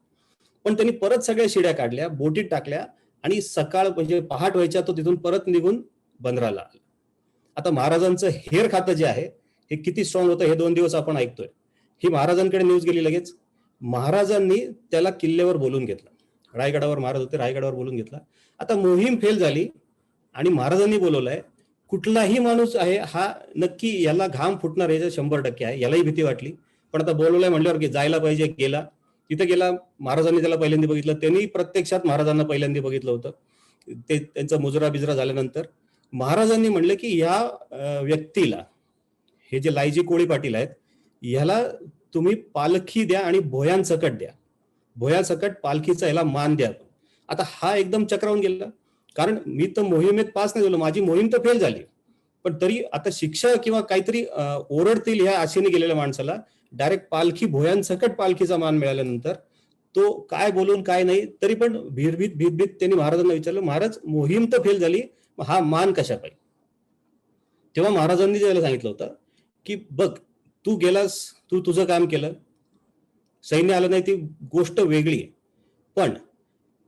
पण त्यांनी परत सगळ्या शिड्या काढल्या, बोटीत टाकल्या, आणि सकाळ म्हणजे पहाट व्हायच्या तो तिथून परत निघून बंदराला आला. आता महाराजांचं हेर खातं जे आहे हे किती स्ट्रॉंग होतं हे 2 दिवस आपण ऐकतोय. ही महाराजांकडे न्यूज गेली लगेच, महाराजांनी त्याला किल्ल्यावर बोलून घेतलं. रायगडावर महाराज होते, रायगडावर बोलून घेतला. आता मोहीम फेल झाली आणि महाराजांनी बोलवलंय, कुठलाही माणूस आहे हा नक्की याला घाम फुटणार याचं 100% आहे, यालाही भीती वाटली, पण आता बोलवलंय म्हणल्यावर की जायला पाहिजे. गेला, तिथे गेला, महाराजांनी त्याला पहिल्यांदा बघितलं, त्यांनी प्रत्यक्षात महाराजांना पहिल्यांदा बघितलं होतं. ते त्यांचा मुजरा बिजरा झाल्यानंतर महाराजांनी म्हणलं की या व्यक्तीला, हे जे लायजी कोळी पाटील आहेत, ह्याला तुम्ही पालखी द्या आणि भोयांसकट द्या, भोयासकट पालखीचा याला मान द्या. आता हा एकदम चक्रावून गेला, कारण मी तर मोहिमेत पास नाही झालो, माझी मोहीम तर फेल झाली, पण तरी आता शिक्षा किंवा काहीतरी ओरडतील ह्या आशेने गेलेल्या माणसाला डायरेक्ट पालखी, भोयांसकट पालखीचा मान मिळाल्यानंतर तो काय बोलून काय नाही, तरी पण भीत त्यांनी महाराजांना विचारलं, महाराज मोहीम तर फेल झाली, हा मान कशा पाहिजे. तेव्हा महाराजांनी त्याला सांगितलं होतं की बघ तू गेलास, तू तुझं काम केलं, सैन्य आलं नाही ती गोष्ट वेगळी आहे, पण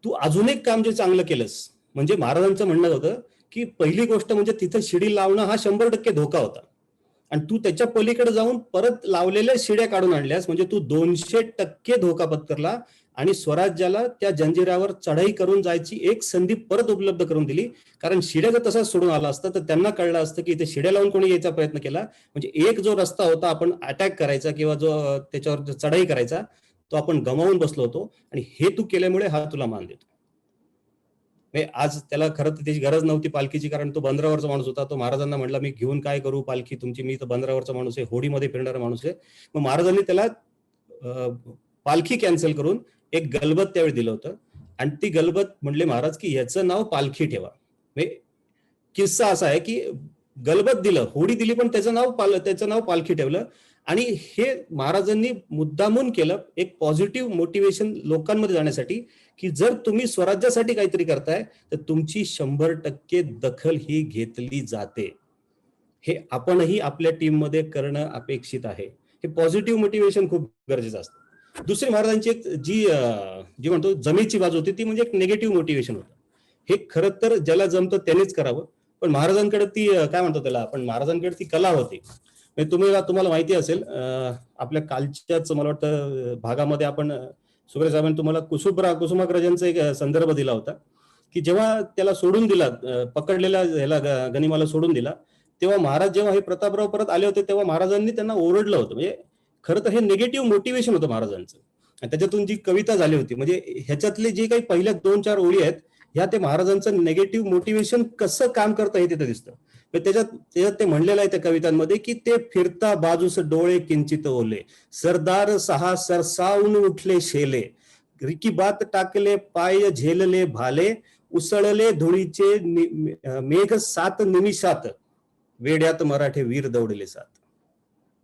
तू अजून एक काम जे चांगलं केलंस, म्हणजे महाराजांचं म्हणणं होतं की पहिली गोष्ट म्हणजे तिथं शिडी लावणं हा 100% धोका होता, आणि तू त्याच्या पलीकडे जाऊन परत लावलेल्या शिड्या काढून आणल्यास म्हणजे तू 200% धोका पत्करला आणि स्वराज्याला त्या जंजिरावर चढाई करून जायची एक संधी परत उपलब्ध करून दिली. कारण शिड्या जर तसाच सोडून आला असतं तर त्यांना कळलं असतं की इथे शिड्या लावून कोणी यायचा प्रयत्न केला, म्हणजे एक जो रस्ता होता आपण अटॅक करायचा किंवा जो त्याच्यावर चढाई करायचा तो आपण गमावून बसलो होतो, आणि हे तू केल्यामुळे हा तुला मान देतो. आज त्याला खरं तर त्याची गरज नव्हती पालखीची, कारण तो बंदरावरचा माणूस होता. तो महाराजांना म्हटला मी घेऊन काय करू पालखी तुमची, मी तर बंदरावरचा माणूस आहे, होडीमध्ये फिरणारा माणूस आहे. मग महाराजांनी त्याला पालखी कॅन्सल करून एक गलबत त्यावेळी दिलं होतं, आणि ती गलबत म्हणले महाराज की याचं नाव पालखी ठेवा. किस्सा असा आहे की गलबत दिलं, होडी दिली, पण त्याचं नाव पालखी ठेवलं, आणि हे महाराजांनी मुद्दामून केलं एक पॉझिटिव्ह मोटिवेशन लोकांमध्ये जाण्यासाठी, की जर तुम्ही स्वराज्यासाठी काहीतरी करताय तर तुमची 100% दखल ही घेतली जाते. हे आपणही आपल्या टीम मध्ये करणं अपेक्षित आहे. हे पॉझिटिव्ह मोटिवेशन खूप गरजेचं असतं. दुसरी महाराजांची एक जी म्हणतो जमेची बाजू होती ती म्हणजे एक निगेटिव्ह मोटिवेशन होतं, हे खरं तर ज्याला जमतं त्यानेच करावं. पण महाराजांकडे ती काय म्हणतो त्याला आपण, महाराजांकडे ती कला होती. म्हणजे तुम्हाला माहिती असेल, आपल्या कालच्याच मला वाटतं भागामध्ये आपण सुग्रे साहेबांनी तुम्हाला कुसुमाग्रजांचा एक संदर्भ दिला होता, की जेव्हा त्याला सोडून दिला, पकडलेला ह्याला गनिमाला सोडून दिला, तेव्हा महाराज जेव्हा हे प्रतापराव परत आले होते तेव्हा महाराजांनी त्यांना ओरडलं होतं. म्हणजे खरं तर हे निगेटिव्ह मोटिवेशन होतं महाराजांचं. आणि त्याच्यातून जी कविता झाली होती, म्हणजे ह्याच्यातले जे काही पहिल्या 2-4 ओळी आहेत ह्या ते महाराजांचं निगेटिव्ह मोटिवेशन कसं काम करतं हे तिथे दिसतं. त्याच्यात ते म्हणलेलं आहे त्या कवितांमध्ये की ते फिरता बाजूस डोळे किंचित ओले, सरदार सहा सरसावून उठले शेले, रिकीबात टाकले पाय झेलले भाले, उसळले धुळीचे मेघ 7 निमिषात, वेड्यात मराठे वीर दौडले 7.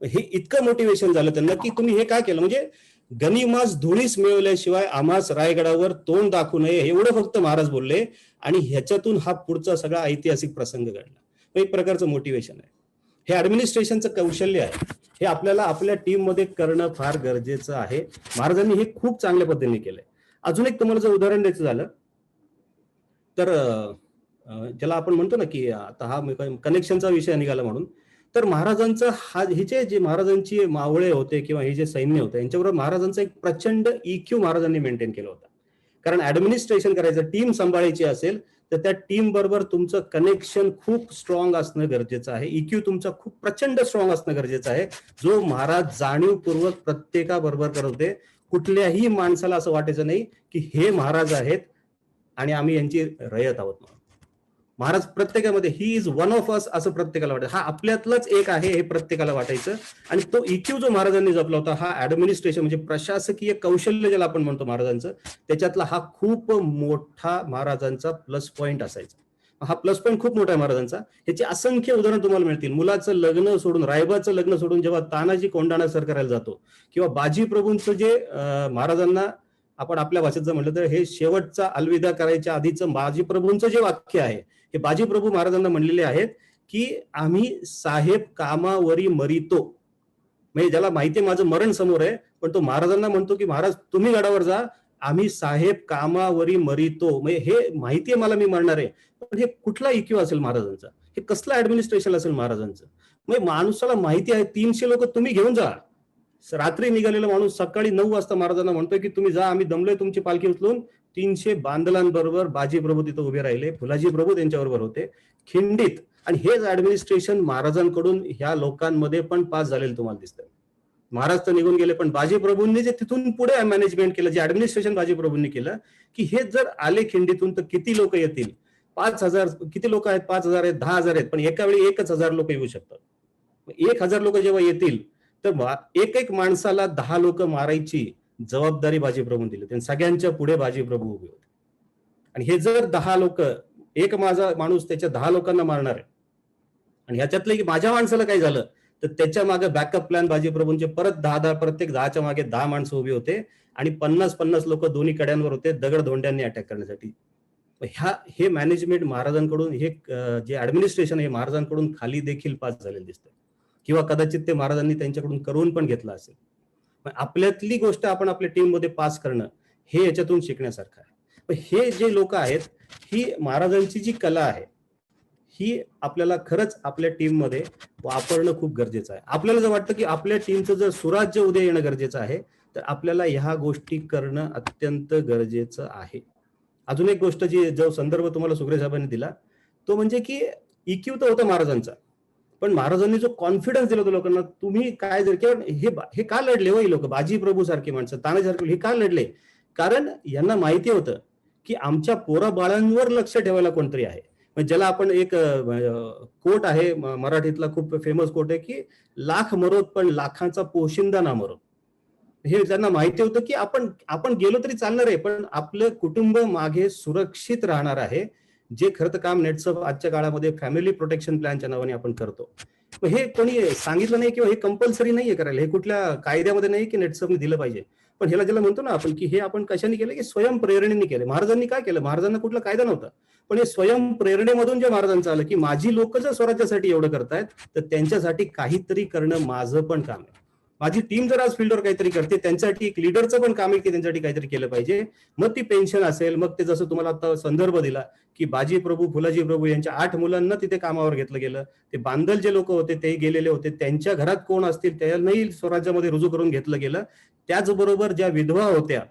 हे इतकं मोटिवेशन झालं त्यांना की तुम्ही हे काय केलं, म्हणजे गनिमास धुळीस मिळवल्याशिवाय आम्हास रायगडावर तोंड दाखवू नये एवढं फक्त महाराज बोलले, आणि ह्याच्यातून हा पुढचा सगळा ऐतिहासिक प्रसंग घडला. एक प्रकारचं मोटिवेशन आहे. हे ऍडमिनिस्ट्रेशनचं कौशल्य आहे. हे आपल्याला आपल्या टीम मध्ये करणं फार गरजेचं आहे. महाराजांनी हे खूप चांगल्या पद्धतीने केलंय. अजून एक तुम्हाला जर उदाहरण द्यायचं झालं तर ज्याला आपण म्हणतो ना की आता हा कनेक्शनचा विषय निघाला म्हणून, तर महाराजांचं हे जे महाराजांची मावळे होते किंवा हे जे सैन्य होतं यांच्याबरोबर महाराजांचा एक प्रचंड EQ महाराजांनी मेंटेन केला होता. कारण ऍडमिनिस्ट्रेशन करायचं, टीम सांभाळायची असेल तर त्या टीम बरोबर तुमचं कनेक्शन खूप स्ट्रॉंग असणं गरजेचं आहे. EQ तुमचा खूप प्रचंड स्ट्रॉंग असणं गरजेचं आहे, जो महाराज जाणीवपूर्वक प्रत्येकाबरोबर करत होते. कुठल्याही माणसाला असं वाटायचं नाही की हे महाराज आहेत आणि आम्ही यांची रयत आहोत. महाराज प्रत्येकामध्ये he is one of us असं प्रत्येकाला वाटायचं, हा आपल्यातलंच एक आहे हे प्रत्येकाला वाटायचं. आणि तो EQ जो महाराजांनी जपला होता, हा ऍडमिनिस्ट्रेशन म्हणजे प्रशासकीय कौशल्य ज्याला आपण म्हणतो महाराजांचं, त्याच्यातला हा खूप मोठा महाराजांचा प्लस पॉईंट असायचा. हा प्लस पॉईंट खूप मोठा आहे महाराजांचा. ह्याची असंख्य उदाहरणं तुम्हाला मिळतील. मुलाचं लग्न सोडून, रायबाचं लग्न सोडून जेव्हा तानाजी कोंढाणा सर करायला जातो, किंवा बाजी प्रभूंचं जे महाराजांना आपण आपल्या भाषेत जर म्हटलं तर हे शेवटचा अलविदा करायच्या आधीचं बाजी प्रभूंचं जे वाक्य आहे, हे बाजी प्रभू महाराजांना म्हणलेले आहेत की आम्ही साहेब कामावरी मरितो. म्हणजे ज्याला माहितीये माझं मरण समोर आहे, पण तो महाराजांना म्हणतो की महाराज तुम्ही गडावर जा, आम्ही साहेब कामावरी मरितो. म्हणजे हे माहितीये मला मी मरणार आहे, पण हे कुठला EQ असेल महाराजांचा, हे कसलं ऍडमिनिस्ट्रेशन असेल महाराजांचं. म्हणजे माणसाला माहिती आहे 300 लोक तुम्ही घेऊन जा. रात्री निघालेला माणूस सकाळी 9 वाजता महाराजांना म्हणतोय की तुम्ही जा, आम्ही दमलोय तुमची पालखी उचलून. 300 बांदलांबरोबर बाजी प्रभू तिथे उभे राहिले, फुलाजी प्रभू त्यांच्याबरोबर होते खिंडीत. आणि हेच ऍडमिनिस्ट्रेशन महाराजांकडून ह्या लोकांमध्ये पण पास झालेलं तुम्हाला दिसतंय. महाराज तर निघून गेले, पण बाजी प्रभूंनी जे तिथून पुढे मॅनेजमेंट केलं, जे ऍडमिनिस्ट्रेशन बाजी प्रभूंनी केलं, की हे जर आले खिंडीतून तर किती लोक येतील, 5,000 किती लोक आहेत, 5,000 आहेत, 10,000 आहेत, पण एका वेळी 1,000 लोक येऊ शकतात. 1,000 लोक जेव्हा येतील तर एक माणसाला 10 लोक मारायची जबाबदारी बाजी प्रभूंनी दिली. त्यांनी सगळ्यांच्या पुढे बाजी प्रभू उभे होते. आणि हे जर 10 लोक, एक माझा माणूस त्याच्या 10 लोकांना मारणार आहे, आणि ह्याच्यातलं की माझ्या माणसाला काही झालं तर त्याच्या मागे बॅकअप प्लॅन बाजी प्रभूंचे परत 10 प्रत्येक 10च्या मागे 10 माणसं उभी होते, आणि 50 लोक दोन्ही कड्यांवर होते दगड धोंड्यांनी अटॅक करण्यासाठी. हे मॅनेजमेंट महाराजांकडून, हे जे ऍडमिनिस्ट्रेशन हे महाराजांकडून खाली देखील पास झालेलं दिसतं, किंवा कदाचित ते महाराजांनी त्यांच्याकडून करून पण घेतलं असेल. आपल्यातली गोष्ट आपण आपल्या टीम मध्ये पास करणं हे याच्यातून शिकण्यासारखं आहे. हे जे लोक आहेत, ही महाराजांची जी कला आहे, ही आपल्याला खरंच आपल्या टीम मध्ये वापरणं खूप गरजेचं आहे. आपल्याला जर वाटतं की आपल्या टीमचं जर सुराज्य उद्या येणं गरजेचं आहे, तर आपल्याला ह्या गोष्टी करणं अत्यंत गरजेचं आहे. अजून एक गोष्ट जी जो संदर्भ तुम्हाला सुग्रे साहेबांनी दिला, तो म्हणजे की EQ तर होता महाराजांचा, पण महाराजांनी जो कॉन्फिडन्स दिला होता लोकांना, तुम्ही काय जर हे का लढले हो, ही लोक बाजी प्रभू सारखी माणसं, तानाजी सारखे हे का लढले, कारण यांना माहिती होतं की आमच्या पोरा बाळांवर लक्ष ठेवायला कोणतरी आहे. ज्याला आपण एक कोट आहे मराठीतला खूप फेमस कोट आहे की लाख मरोत पण लाखांचा पोशिंदा ना मरोत. हे त्यांना माहिती होतं की आपण गेलो तरी चालणार आहे, पण आपलं कुटुंब मागे सुरक्षित राहणार आहे. जे खरं काम नेटसर्फ आजच्या काळामध्ये फॅमिली प्रोटेक्शन प्लॅनच्या नावाने आपण करतो. हे कोणी सांगितलं नाही किंवा हे कंपल्सरी नाहीये करायला, हे कुठल्या कायद्यामध्ये नाही की नेटसर्फने दिलं पाहिजे. पण ह्याला ज्याला म्हणतो ना आपण की हे आपण कशाने केलं, की स्वयंप्रेरणेने केलं. महाराजांनी काय केलं, महाराजांना कुठला कायदा नव्हता, पण हे स्वयंप्रेरणेमधून जे महाराजांचं आलं की माझी लोक जर स्वराज्यासाठी एवढं करतायत तर त्यांच्यासाठी काहीतरी करणं माझं पण काम आहे. माझी टीम जर आज फील्डवर काहीतरी करते, त्यांच्यासाठी एक लीडरचं पण काम आहे की त्यांच्यासाठी काहीतरी केलं पाहिजे. मग ती पेन्शन असेल, मग ते जसं तुम्हाला आता संदर्भ दिला की बाजी प्रभू फुलाजी प्रभू यांच्या 8 मुलांना तिथे कामावर घेतलं गेलं. ते बांदल जे लोक होते ते गेलेले होते, त्यांच्या घरात कोण असतील त्यांनाही स्वराज्यामध्ये रुजू करून घेतलं गेलं. त्याचबरोबर ज्या विधवा होत्या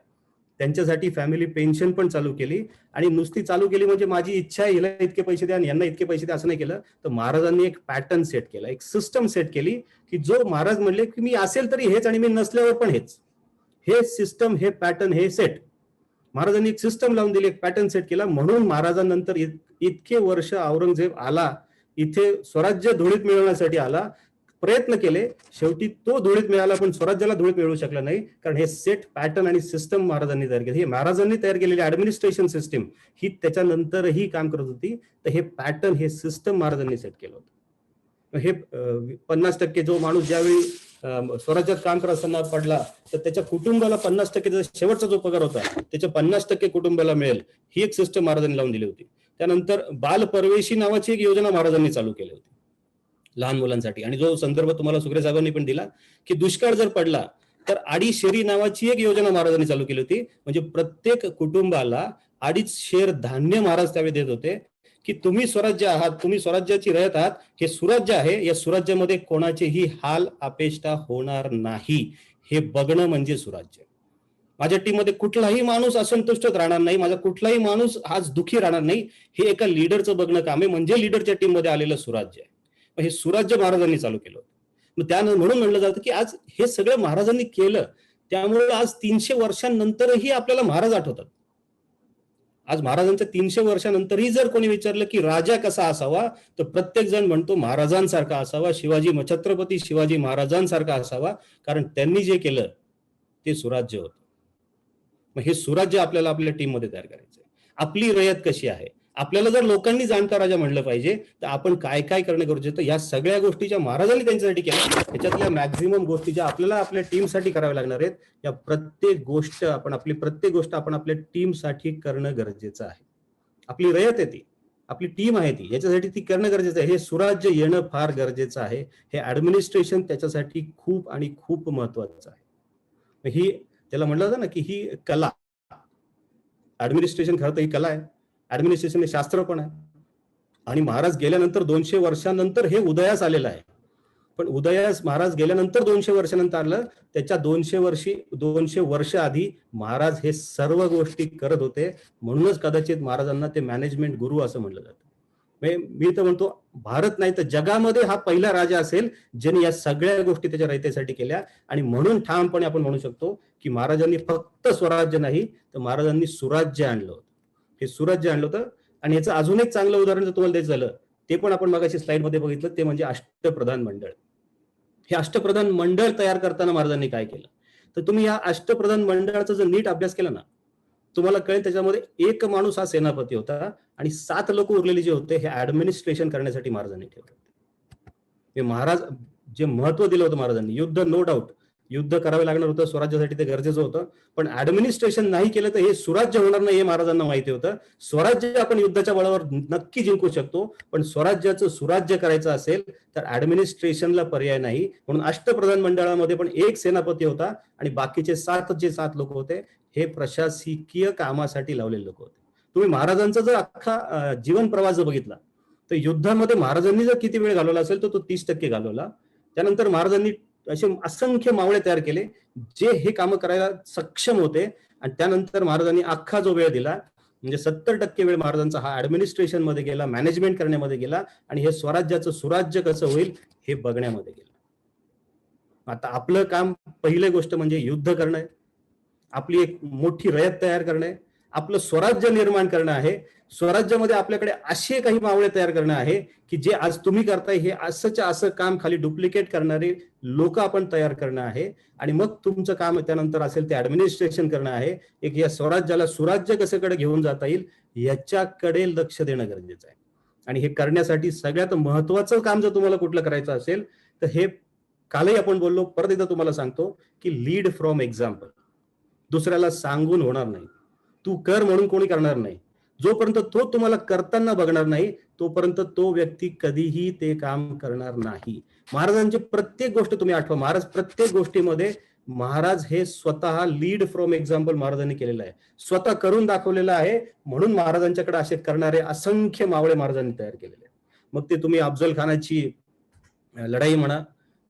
त्यांच्यासाठी फॅमिली पेन्शन पण चालू केली. आणि नुसती चालू केली म्हणजे माझी इच्छा आहे हिला इतके पैसे द्या आणि यांना इतके पैसे द्या असं नाही केलं. तर महाराजांनी एक पॅटर्न सेट केला, एक सिस्टम सेट केली की जो महाराज म्हणले की मी असेल तरी हेच आणि मी नसल्यावर पण हेच. हे सिस्टम, हे पॅटर्न, हे सेट महाराजांनी एक सिस्टम लावून दिली, एक पॅटर्न सेट केला. म्हणून महाराजांनंतर इतके वर्ष औरंगजेब आला, इथे स्वराज्य धुळीत मिळवण्यासाठी आला, प्रयत्न केले, शेवटी तो धुळीत मिळाला पण स्वराज्याला धुळीत मिळवू शकला नाही. कारण हे सेट पॅटर्न आणि सिस्टम महाराजांनी तयार केले. हे महाराजांनी तयार केलेली ऍडमिनिस्ट्रेशन सिस्टीम ही त्याच्यानंतरही काम करत होती. तर हे पॅटर्न, हे सिस्टम महाराजांनी सेट केलं होतं. हे 50% जो माणूस ज्यावेळी स्वराज्यात काम करत असताना पडला तर त्याच्या कुटुंबाला 50% शेवटचा जो पगार होता त्याच्या 50% कुटुंबाला मिळेल, ही एक सिस्टम महाराजांनी लावून दिली होती. त्यानंतर बाल परवेशी नावाची एक योजना महाराजांनी चालू केली होती लहान मुलांसाठी. आणि जो संदर्भ तुम्हाला सुग्रे साहेबांनी पण दिला की दुष्काळ जर पडला तर 2.5 शेरी नावाची एक योजना महाराजांनी चालू केली होती. म्हणजे प्रत्येक कुटुंबाला 2.5 शेर धान्य महाराज त्यावेळी देत होते की तुम्ही स्वराज्य आहात, तुम्ही स्वराज्याची रयत आहात, हे सुराज्य आहे, या सुराज्यामध्ये कोणाचेही हाल अपेष्टा होणार नाही, हे बघणं म्हणजे सुराज्य. माझ्या टीममध्ये कुठलाही माणूस असंतुष्ट राहणार नाही, माझा कुठलाही माणूस आज दुखी राहणार नाही, हे एका लीडरचं बघणं काम आहे. म्हणजे लीडरच्या टीममध्ये आलेलं सुराज्य आहे. हे सुराज्य महाराजांनी चालू केलं होतं. मग त्यानं म्हणून म्हणलं जातं की आज हे सगळं महाराजांनी केलं, त्यामुळे आज 300 वर्षांनंतरही आपल्याला महाराज आठवतात. आज महाराजांच्या 300 वर्षानंतरही जर कोणी विचारलं की राजा कसा असावा तर प्रत्येक जण म्हणतो महाराजांसारखा असावा, छत्रपती शिवाजी महाराजांसारखा असावा. कारण त्यांनी जे केलं ते सुराज्य होतं. मग हे सुराज्य आपल्याला आपल्या टीम मध्ये तयार करायचंय. आपली रयत कशी आहे, आपल्याला जर लोकांनी जाणता राजा म्हणलं पाहिजे तर आपण काय काय करणं गरजेचं, या सगळ्या गोष्टीच्या महाराजांनी त्यांच्यासाठी केल्या. त्याच्यातल्या मॅक्झिमम गोष्टी ज्या आपल्याला आपल्या टीमसाठी कराव्या लागणार आहेत, या प्रत्येक गोष्ट आपण आपल्या टीमसाठी करणं गरजेचं आहे. आपली रयत आहे ती, आपली टीम आहे ती, याच्यासाठी ती करणं गरजेचं आहे. हे सुराज्य येणं फार गरजेचं आहे. हे ऍडमिनिस्ट्रेशन त्याच्यासाठी खूप आणि खूप महत्वाचं आहे. ही त्याला म्हणलं जातं ना की ही कला, ऍडमिनिस्ट्रेशन खरं तर ही कला आहे. ऍडमिनिस्ट्रेशन हे शास्त्र पण आहे. आणि महाराज गेल्यानंतर 200 वर्षानंतर हे उदयास आलेलं आहे. पण उदयास महाराज गेल्यानंतर 200 वर्षानंतर आलं, त्याच्या 200 वर्ष आधी महाराज हे सर्व गोष्टी करत होते. म्हणूनच कदाचित महाराजांना ते मॅनेजमेंट गुरु असं म्हणलं जातं. मी तर म्हणतो भारत नाही तर जगामध्ये हा पहिला राजा असेल ज्याने या सगळ्या गोष्टी त्याच्या रयतेसाठी केल्या. आणि म्हणून ठामपणे आपण म्हणू शकतो की महाराजांनी फक्त स्वराज्य नाही तर महाराजांनी सुराज्य आणलं होतं. हे सुराज्य आणलं होतं. आणि याचं अजून एक चांगलं उदाहरण जर तुम्हाला द्यायचं झालं, ते पण आपण मगाशी स्लाइड मध्ये बघितलं, ते म्हणजे अष्टप्रधान मंडळ. हे अष्टप्रधान मंडळ तयार करताना महाराजांनी काय केलं, तर तुम्ही या अष्टप्रधान मंडळाचा जर नीट अभ्यास केला ना, तुम्हाला कळेल त्याच्यामध्ये एक माणूस हा सेनापती होता आणि 7 लोक उरलेले जे होते हे ऍडमिनिस्ट्रेशन करण्यासाठी महाराजांनी ठेवले होते. हे महाराज जे महत्व दिलं होतं महाराजांनी, युद्ध नो डाऊट युद्ध करावे लागणार होतं, स्वराज्यासाठी ते गरजेचं होतं. पण ऍडमिनिस्ट्रेशन नाही केलं तर हे सुराज्य होणार नाही हे महाराजांना माहिती होतं. स्वराज्य आपण युद्धाच्या बळावर नक्की जिंकू शकतो, पण स्वराज्याचं सुराज्य करायचं असेल तर ऍडमिनिस्ट्रेशनला पर्याय नाही. म्हणून अष्टप्रधान मंडळामध्ये पण एक सेनापती होता आणि बाकीचे 7 लोक होते हे प्रशासकीय कामासाठी लावलेले लोक होते. तुम्ही महाराजांचा जर अख्खा जीवन प्रवास बघितला तर युद्धामध्ये महाराजांनी जर किती वेळ घालवला असेल तर तो 30% घालवला. त्यानंतर महाराजांनी असे असंख्य मावळे तयार केले जे हे काम करायला सक्षम होते. आणि त्यानंतर महाराजांनी अख्खा जो वेळ दिला म्हणजे 70% वेळ महाराजांचा हा ऍडमिनिस्ट्रेशन मध्ये गेला, मॅनेजमेंट करण्यामध्ये गेला आणि हे स्वराज्याचं सुराज्य कसं होईल हे बघण्यामध्ये गेलं. आता आपलं काम पहिली गोष्ट म्हणजे युद्ध करणं आहे, आपली एक मोठी रयत तयार करणं आहे, आपलं स्वराज्य निर्माण करणं आहे. स्वराज्यामध्ये आपल्याकडे असे काही मावळे तयार करणं आहे की जे आज तुम्ही करताय हे असंच्या असं काम खाली डुप्लिकेट करणारे लोक आपण तयार करणं आहे. आणि मग तुमचं काम त्यानंतर असेल ते ऍडमिनिस्ट्रेशन करणं आहे. एक या स्वराज्याला सुराज्य कशाकडे घेऊन जाता येईल याच्याकडे लक्ष देणं गरजेचं आहे. आणि हे करण्यासाठी सगळ्यात महत्वाचं काम जर तुम्हाला कुठलं करायचं असेल तर हे कालही आपण बोललो, परत एकदा तुम्हाला सांगतो की लीड फ्रॉम एक्झाम्पल. दुसऱ्याला सांगून होणार नाही, तू कर म्हणून कोणी करणार नाही. जोपर्यंत तो तुम्हाला करताना बघणार नाही तोपर्यंत तो व्यक्ती कधीही ते काम करणार नाही. महाराजांची प्रत्येक गोष्ट तुम्ही आठवा, महाराज प्रत्येक गोष्टीमध्ये महाराज हे स्वतः लीड फ्रॉम एक्झाम्पल महाराजांनी केलेलं आहे, स्वतः करून दाखवलेलं आहे. म्हणून महाराजांच्याकडे असे करणारे असंख्य मावळे महाराजांनी तयार केलेले. मग ते तुम्ही अफजल खानाची लढाई म्हणा,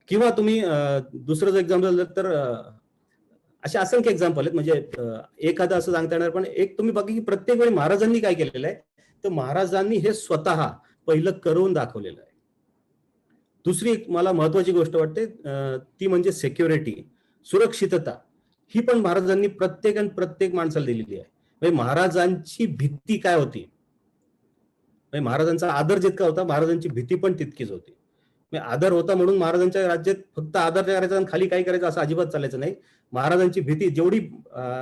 किंवा तुम्ही दुसरं जर एक्झाम्पल तर असे असंख्य एक्झाम्पल आहेत. म्हणजे एखादं असं सांगता येणार, पण एक तुम्ही बघा की प्रत्येक वेळी महाराजांनी काय केलेलं आहे, तर महाराजांनी हे स्वतः पहिलं करून दाखवलेलं आहे. दुसरी एक मला महत्वाची गोष्ट वाटते ती म्हणजे सिक्युरिटी, सुरक्षितता. ही पण महाराजांनी प्रत्येक माणसाला दिलेली आहे. म्हणजे महाराजांची भीती काय होती, म्हणजे महाराजांचा आदर जितका होता, महाराजांची भीती पण तितकीच होती. म्हणजे आदर होता म्हणून महाराजांच्या राज्यात फक्त आदर करायचा आणि खाली काय करायचं असं अजिबात चालायचं नाही. महाराजांची भीती जेवढी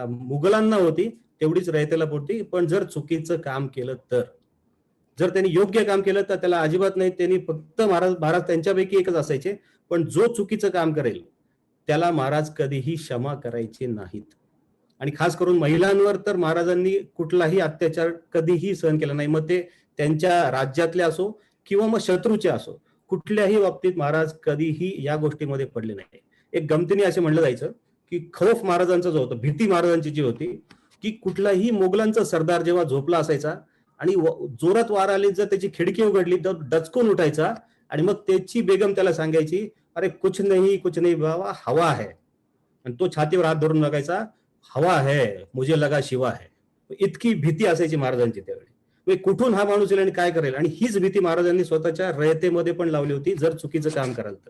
मुघलांना होती तेवढीच रयतेला होती. पण जर चुकीचं काम केलं तर, जर त्यांनी योग्य काम केलं तर त्याला अजिबात नाही. त्यांनी फक्त महाराज त्यांच्यापैकी एकच असायचे, पण जो चुकीचं काम करेल त्याला महाराज कधीही क्षमा करायचे नाहीत. आणि खास करून महिलांवर तर महाराजांनी कुठलाही अत्याचार कधीही सहन केला नाही. मग ते त्यांच्या राज्यातले असो किंवा मग शत्रूचे असो, कुठल्याही बाबतीत महाराज कधीही या गोष्टीमध्ये पडले नाही. एक गमतीने असे म्हणलं जायचं की खौफ महाराजांचा जो होता, भीती महाराजांची जी होती, की कुठलाही मोगलांचा सरदार जेव्हा झोपला असायचा आणि जोरात वार आली, जर त्याची खिडकी उघडली तर डचकून उठायचा आणि मग त्याची बेगम त्याला सांगायची, अरे कुछ नहीं बाबा, हवा है. आणि तो छातीवर हात धरून लागायचा, हवा है, मुझे लगा शिवा है. इतकी भीती असायची महाराजांची त्यावेळी. कुठून हा माणूस येईल आणि काय करेल. आणि हीच भीती महाराजांनी स्वतःच्या रयतेमध्ये पण लावली होती, जर चुकीचं काम कराल तर.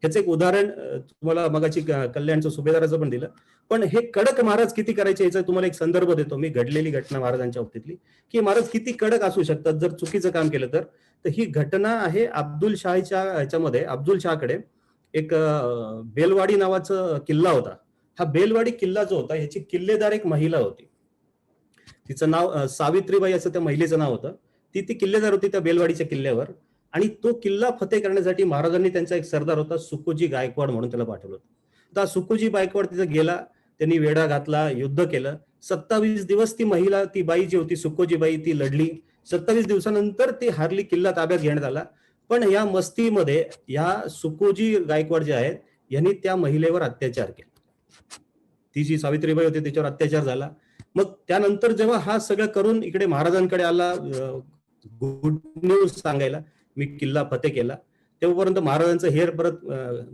ह्याचं एक उदाहरण तुम्हाला मगाची कल्याणचं सुभेदाराचं पण दिलं. पण हे कडक महाराज किती करायचे याचा तुम्हाला एक संदर्भ देतो मी, घडलेली घटना महाराजांच्या बाबतीतली, की महाराज किती कडक असू शकतात जर चुकीचं काम केलं तर. ही घटना आहे अब्दुल शाहच्या ह्याच्यामध्ये. अब्दुल शाहकडे एक बेलवाडी नावाचा किल्ला होता. हा बेलवाडी किल्ला जो होता, ह्याची किल्लेदार एक महिला होती. तिचं नाव सावित्रीबाई असं त्या महिलेचं नाव होतं. ती किल्लेदार होती त्या बेलवाडीच्या किल्ल्यावर. आणि तो किल्ला फतेह करण्यासाठी महाराजांनी त्यांचा एक सरदार होता, सुकोजी गायकवाड म्हणून त्याला पाठवलं होतं. तर सुकोजी गायकवाड तिथं गेला, त्यांनी वेढा घातला, युद्ध केलं. 27 दिवस ती महिला, ती बाई जी होती सुकोजीबाई, ती लढली. 27 दिवसानंतर ती हारली, किल्ला ताब्यात घेण्यात आला. पण या मस्तीमध्ये या सुकोजी गायकवाड जे आहेत यांनी त्या महिलेवर अत्याचार केला. ती जी सावित्रीबाई होती त्याच्यावर अत्याचार झाला. मग त्यानंतर जेव्हा हा सगळं करून इकडे महाराजांकडे आला गुड न्यूज सांगायला, मी किल्ला फतेह केला, तेव्हापर्यंत महाराजांचं हेर परत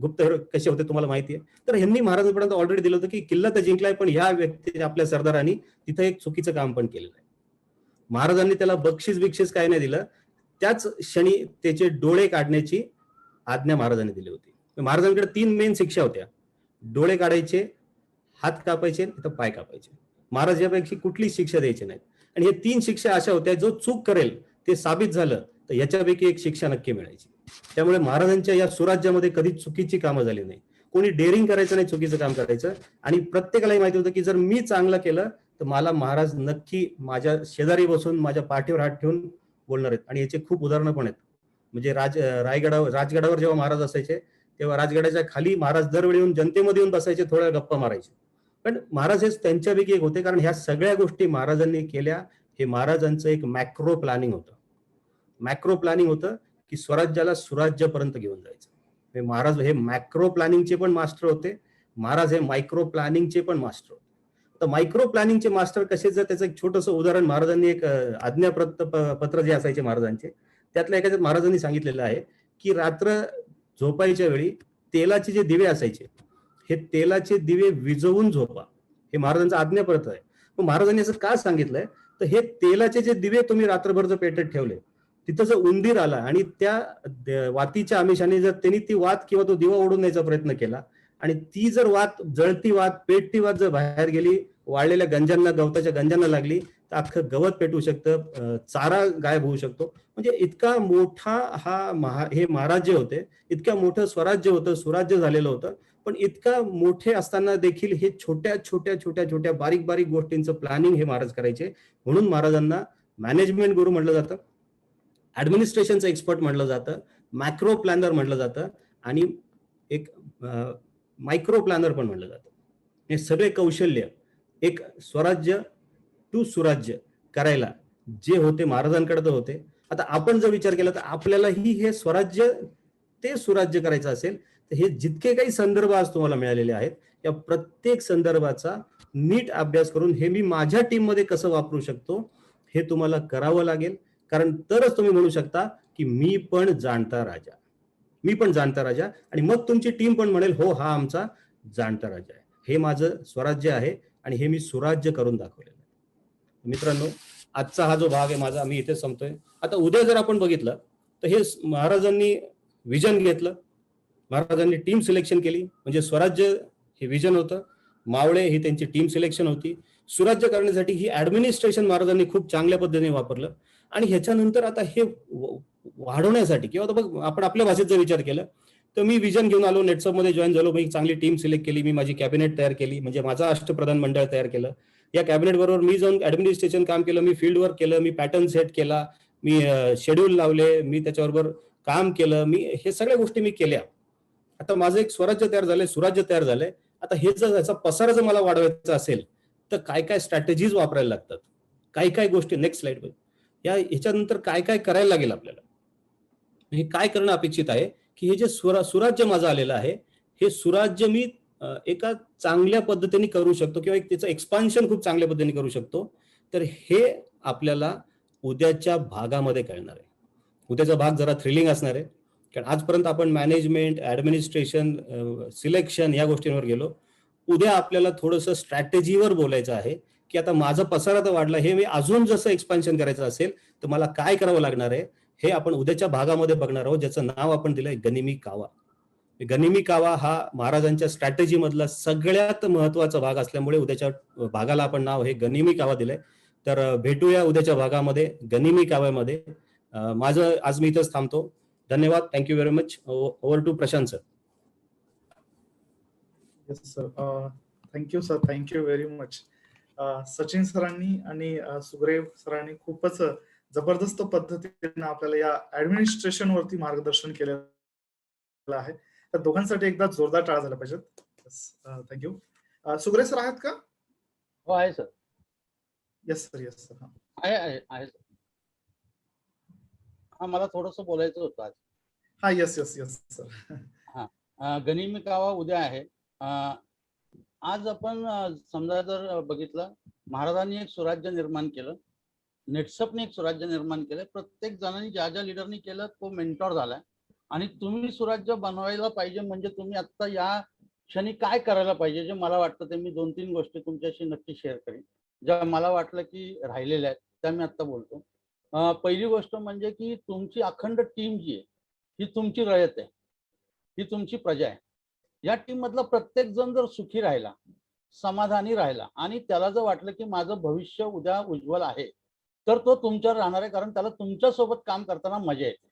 गुप्तहेर कसे होते तुम्हाला माहिती आहे. तर ह्यांनी महाराजांपर्यंत ऑलरेडी दिलं होतं की किल्ला तर जिंकलाय, पण या व्यक्ती आपल्या सरदारांनी तिथं एक चुकीचं काम पण केलेलं आहे. महाराजांनी त्याला बक्षीस काय नाही दिलं. त्याच क्षणी त्याचे डोळे काढण्याची आज्ञा महाराजांनी दिली होती. महाराजांकडे 3 मेन शिक्षा होत्या, डोळे काढायचे, हात कापायचे, तर पाय कापायचे. महाराज यापैकी कुठली शिक्षा द्यायची नाही. आणि हे 3 शिक्षा अशा होत्या, जो चूक करेल ते साबित झालं तर याच्यापैकी एक शिक्षा नक्की मिळायची. त्यामुळे महाराजांच्या या सुराज्यामध्ये कधी चुकीची कामं झाली नाही. कोणी डेअरिंग करायचं नाही, चुकीचं काम करायचं. आणि प्रत्येकालाही माहिती होतं की जर मी चांगलं केलं तर मला महाराज नक्की माझ्या शेजारी बसून माझ्या पाठीवर हात ठेवून बोलणार आहेत. आणि याचे खूप उदाहरणं पण आहेत. म्हणजे राजगडावर जेव्हा महाराज असायचे तेव्हा राजगडाच्या खाली महाराज दरवेळी येऊन जनतेमध्ये येऊन बसायचे, थोड्या गप्पा मारायचे. पण महाराज हेच त्यांच्यापैकी एक होते, कारण ह्या सगळ्या गोष्टी महाराजांनी केल्या. हे महाराजांचं एक मॅक्रो प्लॅनिंग होतं की स्वराज्याला सुराज्यापर्यंत घेऊन जायचं. महाराज हे मॅक्रो प्लॅनिंगचे पण मास्टर होते, महाराज हे मायक्रो प्लॅनिंगचे पण मास्टर होते. तर मायक्रो प्लॅनिंगचे मास्टर कसे, जर त्याचं एक छोटंसं उदाहरण, महाराजांनी एक आज्ञापत्र जे असायचे महाराजांचे, त्यातल्या एखाद्या महाराजांनी सांगितलेलं आहे की रात्र झोपायच्या वेळी तेलाचे जे दिवे असायचे, हे तेलाचे दिवे विझवून झोपा, हे महाराजांचं आज्ञापत्र आहे. मग महाराजांनी असं का सांगितलंय, तर हे तेलाचे जे दिवे तुम्ही रात्रभर जर पेटत ठेवले, तिथं जर उंदीर आला आणि त्या वातीच्या आमिषाने जर त्यांनी ती वात किंवा तो दिवा ओढून न्यायचा प्रयत्न केला आणि ती जर वात, जळती वात, पेटती वात जर बाहेर गेली, वाळलेल्या गंजांना, गवताच्या गंजांना लागली, तर अख्खं गवत पेटू शकतं, चारा गायब होऊ शकतो. म्हणजे इतका मोठा हे महाराज जे होते, इतक्या मोठं स्वराज्य होतं, सुराज्य झालेलं होतं. पण इतका मोठे असताना देखील हे छोट्या बारीक गोष्टींचं प्लॅनिंग हे महाराज करायचे. म्हणून महाराजांना मॅनेजमेंट गुरु म्हटलं जातं, ऍडमिनिस्ट्रेशनचं एक्सपर्ट म्हटलं जातं, मॅक्रो प्लॅनर म्हटलं जातं आणि एक मायक्रो प्लॅनर पण म्हटलं जातं. हे सगळे कौशल्य एक स्वराज्य टू सुराज्य करायला जे होते महाराजांकडे तर होते. आता आपण जर विचार केला तर आपल्यालाही हे स्वराज्य ते सुराज्य करायचं असेल तर हे जितके काही संदर्भ आज तुम्हाला मिळालेले आहेत या प्रत्येक संदर्भाचा नीट अभ्यास करून हे मी माझ्या टीम मध्ये कसं वापरू शकतो हे तुम्हाला करावं लागेल. कारण तरच तुम्ही म्हणू शकता की मी पण जाणता राजा आणि मग तुमची टीम पण म्हणेल हो हा आमचा जाणता राजा आहे, हे माझं स्वराज्य आहे आणि हे मी सुराज्य करून दाखवलेलं आहे. मित्रांनो, आजचा हा जो भाग आहे माझा मी इथे संपतोय. आता उद्या जर आपण बघितलं तर हे महाराजांनी विजन घेतलं, महाराजांनी टीम सिलेक्शन केली, म्हणजे स्वराज्य हे विजन होतं, मावळे ही त्यांची टीम सिलेक्शन होती. सुराज्य करण्यासाठी ही ऍडमिनिस्ट्रेशन महाराजांनी खूप चांगल्या पद्धतीने वापरलं. आणि ह्याच्यानंतर आता हे वाढवण्यासाठी किंवा बघ आपण आपल्या भाषेत जर विचार केला तर मी विजन घेऊन आलो, नेटसप मध्ये जॉईन झालो, मी चांगली टीम सिलेक्ट केली, मी माझी कॅबिनेट तयार केली, म्हणजे माझा अष्टप्रधान मंडळ तयार केलं. या कॅबिनेट बरोबर मी जाऊन ऍडमिनिस्ट्रेशन काम केलं, मी फील्ड वर्क केलं, मी पॅटर्न सेट केला, मी शेड्यूल लावले, मी त्याच्याबरोबर काम केलं, मी हे सगळ्या गोष्टी मी केल्या. आता माझं एक स्वराज्य तयार झालंय, सुराज्य तयार झालंय. आता हे जर याचा पसारा जर मला वाढवायचा असेल तर काय काय स्ट्रॅटेजीज वापरायला लागतात, काय काय गोष्टी, नेक्स्ट स्लाइड या ह्याच्यानंतर काय काय करायला लागेल आपल्याला, हे काय करणं अपेक्षित आहे की हे जे सुराज्य माझं आलेलं आहे हे सुराज्य मी एका चांगल्या पद्धतीने करू शकतो किंवा त्याचं एक्सपान्शन खूप चांगल्या पद्धतीने करू शकतो. तर हे आपल्याला उद्याच्या भागामध्ये कळणार आहे. उद्याचा भाग जरा थ्रिलिंग असणार आहे, कारण आजपर्यंत आपण मॅनेजमेंट, ऍडमिनिस्ट्रेशन, सिलेक्शन या गोष्टींवर गेलो. उद्या आपल्याला थोडंसं स्ट्रॅटेजीवर बोलायचं आहे की आता माझा पसारा तर वाढला, हे मी अजून जसं एक्सपान्शन करायचं असेल तर मला काय करावं लागणार आहे हे आपण उद्याच्या भागामध्ये बघणार आहोत, ज्याचं नाव आपण दिलंय गनिमी कावा. गनिमी कावा हा महाराजांच्या स्ट्रॅटेजी मधला सगळ्यात महत्वाचा भाग असल्यामुळे उद्याच्या भागाला आपण नाव हे गनिमी कावा दिलंय. तर भेटूया उद्याच्या भागामध्ये गनिमी काव्यामध्ये. माझं आज मी इथंच थांबतो. धन्यवाद. Thank you very much. Over to Prashant sir. Yes sir, thank you sir, thank you very much. Sachin सरांनी आणि सुग्रेव सरांनी खूपच जबरदस्त पद्धतीने आपल्याला या ऍडमिनिस्ट्रेशन वरती मार्गदर्शन केलेलं आहे. तर दोघांसाठी एकदा जोरदार टाळ्या झाल्या पाहिजेत. थँक्यू. सुग्रेव सर आहेत का? हो आहे sir. Yes sir, yes sir. आहे सर. हा मला थोडंसं बोलायचं होतं आज. हा येस येस येस सर. गनिमी कावा उद्या आहे. आज आपण समजा जर बघितलं, महाराजांनी एक सुराज्य निर्माण केलं, नेटसपने एक सुराज्य निर्माण केलं, प्रत्येक जणांनी ज्या ज्या लिडरनी केलं तो मेंटॉर झालाय. आणि तुम्ही सुराज्य बनवायला पाहिजे म्हणजे तुम्ही आता या क्षणी काय करायला पाहिजे, जे मला वाटतं ते मी 2-3 गोष्टी तुमच्याशी नक्की शेअर करेन, ज्या मला वाटलं की राहिलेल्या आहेत त्या मी आता बोलतो. पहिली गोष्ट म्हणजे की तुमची अखंड टीम जी आहे ही तुमची रयत आहे, ही तुमची प्रजा आहे. या टीम मधला प्रत्येक जण जर सुखी राहिला, समाधानी राहिला आणि त्याला जर वाटलं की माझं भविष्य उद्या उज्ज्वल आहे तर तो तुमच्यावर राहणार आहे, कारण त्याला तुमच्यासोबत काम करताना मजा येते.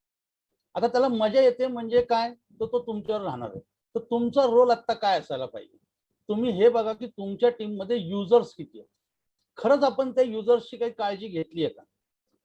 आता त्याला मजा येते म्हणजे काय, तो तुमच्यावर राहणार आहे. तर तुमचा रोल आता काय असायला पाहिजे, तुम्ही हे बघा की तुमच्या टीम मध्ये युजर्स किती आहेत. खरंच आपण त्या युजर्सची काही काळजी घेतली आहे का?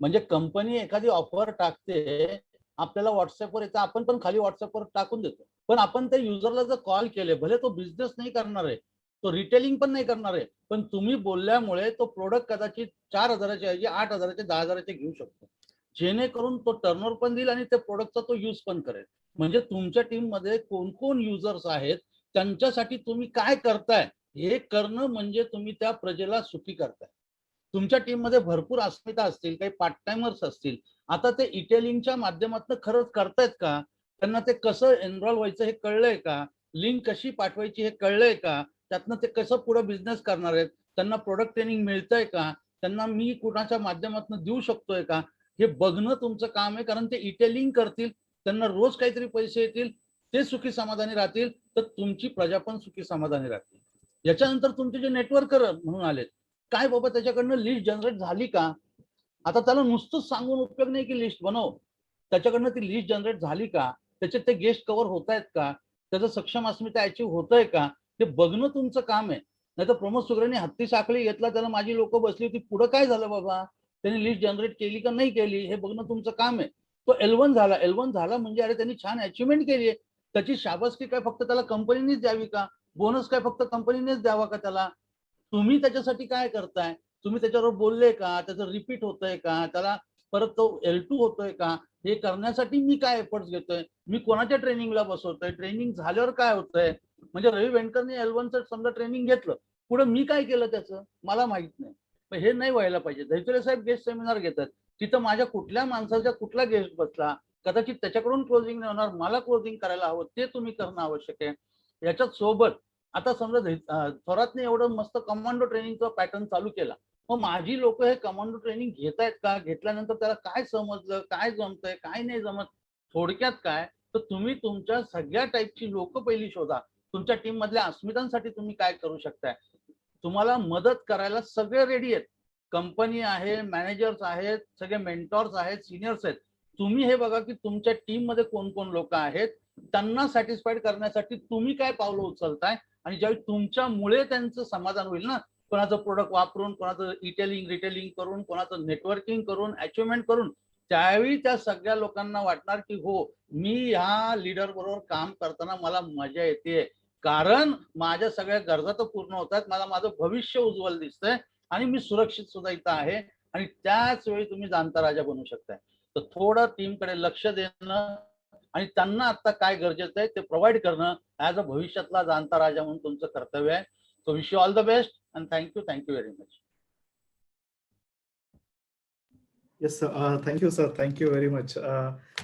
म्हणजे कंपनी एखादी ऑफर टाकते, आपल्याला व्हॉट्सअपवर येतं, आपण पण खाली व्हॉट्सअपवर टाकून देतो, पण आपण त्या युजरला जर कॉल केले, भले तो बिझनेस नाही करणार आहे, तो रिटेलिंग पण नाही करणार आहे, पण तुम्ही बोलल्यामुळे तो प्रोडक्ट कदाचित 4,000चे ऐवजी 8,000चे 10,000चे घेऊ शकतो, जेणेकरून तो टर्नओव्हर पण देईल आणि त्या प्रोडक्टचा तो यूज पण करेल. म्हणजे तुमच्या टीम मध्ये कोण कोण युजर्स आहेत, त्यांच्यासाठी तुम्ही काय करताय हे करणं म्हणजे तुम्ही त्या प्रजेला सुखी करताय. तुमच्या टीम मध्ये भरपूर अस्मिता असतील, काही पार्ट टाइमर्स असतील. आता ते इटेलिंगच्या माध्यमातून खरंच करतायत का, त्यांना ते कसं एनरोल व्हायचं हे कळलंय का, लिंक कशी पाठवायची हे कळलंय का, त्यातनं ते कसं पुढे बिझनेस करणार आहेत, त्यांना प्रोडक्ट ट्रेनिंग मिळतंय का, त्यांना मी कुणाच्या माध्यमातून देऊ शकतोय का, हे बघणं तुमचं काम आहे. कारण ते इटेलिंग करतील, त्यांना रोज काहीतरी पैसे येतील, ते सुखी समाधानी राहतील, तर तुमची प्रजा पण सुखी समाधानी राहतील. याच्यानंतर तुमचे जे नेटवर्कर म्हणून आलेत, काय बाबा त्याच्याकडनं लिस्ट जनरेट झाली का. आता त्याला नुसतंच सांगून उपयोग नाही की लिस्ट बनव, त्याच्याकडनं ती लिस्ट जनरेट झाली का, त्याचे ते गेस्ट कव्हर होत आहेत का, त्याचं सक्षम अस्मिता अचीव्ह होतंय का, ते बघणं तुमचं काम आहे. नाही तर प्रमोद सुगरेंनी हत्ती साखळी घेतला, त्याला माझी लोक बसली होती, पुढं काय झालं बाबा, त्यांनी लिस्ट जनरेट केली का नाही केली हे बघणं तुमचं काम आहे. तो L1 झाला म्हणजे अरे त्यांनी छान अचिव्हमेंट केली आहे, त्याची शाबासकी काय फक्त त्याला कंपनीनेच द्यावी का, बोनस काय फक्त कंपनीनेच द्यावा का त्याला, तुम्ही त्याच्यासाठी काय करताय, तुम्ही त्याच्यावर बोलले का, त्याचं रिपीट होतंय का, त्याला परत तो L2 होतोय का, हे करण्यासाठी मी काय एफर्ट्स घेतोय, मी कोणाच्या ट्रेनिंगला बसवतोय, ट्रेनिंग झाल्यावर काय होतंय. म्हणजे रवी वेंकरने L1चं समजा ट्रेनिंग घेतलं, पुढे मी काय केलं त्याचं मला माहित नाही. पण हे नाही व्हायला पाहिजे. धैर्य साहेब गेस्ट सेमिनार घेतात, तिथं माझ्या कुठल्या माणसाच्या कुठला गेस्ट बसला, कदाचित त्याच्याकडून क्लोजिंग नाही होणार, मला क्लोजिंग करायला हवं, ते तुम्ही करणं आवश्यक आहे. याच्यात सोबत आता समजा थोरातने एवढं मस्त कमांडो ट्रेनिंगचा पॅटर्न चालू केला, मग माझी लोक हे कमांडो ट्रेनिंग घेत आहेत का, घेतल्यानंतर त्याला काय समजलं, काय जमतंय, काय नाही जमत. थोडक्यात काय, तर तुम्ही तुमच्या सगळ्या टाईपची लोक पहिली शोधा. तुमच्या टीम मधल्या अस्मितांसाठी तुम्ही काय करू शकताय. तुम्हाला मदत करायला सगळे रेडी आहेत. कंपनी आहे, मॅनेजर्स आहेत, सगळे मेंटॉर्स आहेत, सिनियर्स आहेत. तुम्ही हे बघा की तुमच्या टीम मध्ये कोण कोण लोक आहेत, त्यांना सॅटिस्फाईड करण्यासाठी तुम्ही काय पावलं उचलताय. आणि ज्यावेळी तुमच्यामुळे त्यांचं समाधान होईल ना, कोणाचं प्रोडक्ट वापरून, कोणाचं रिटेलिंग करून, कोणाचं नेटवर्किंग करून, अचिव्हमेंट करून, त्यावेळी त्या सगळ्या लोकांना वाटणार की हो, मी ह्या लीडर बरोबर काम करताना मला मजा येते, कारण माझ्या सगळ्या गरजा तर पूर्ण होत आहेत, मला माझं भविष्य उज्ज्वल दिसतंय आणि मी सुरक्षित सुद्धा इथं आहे. आणि त्याच वेळी तुम्ही जाणता राजा बनू शकताय. तर थोडं टीमकडे लक्ष देणं आणि त्यांना आता काय गरजेचं आहे ते प्रोव्हाइड करणं ऍज अ भविष्यातला जाणता राजा म्हणून तुमचं कर्तव्य आहे. So wish you all the best and thank you very much. Yes sir, thank you sir, thank you very much.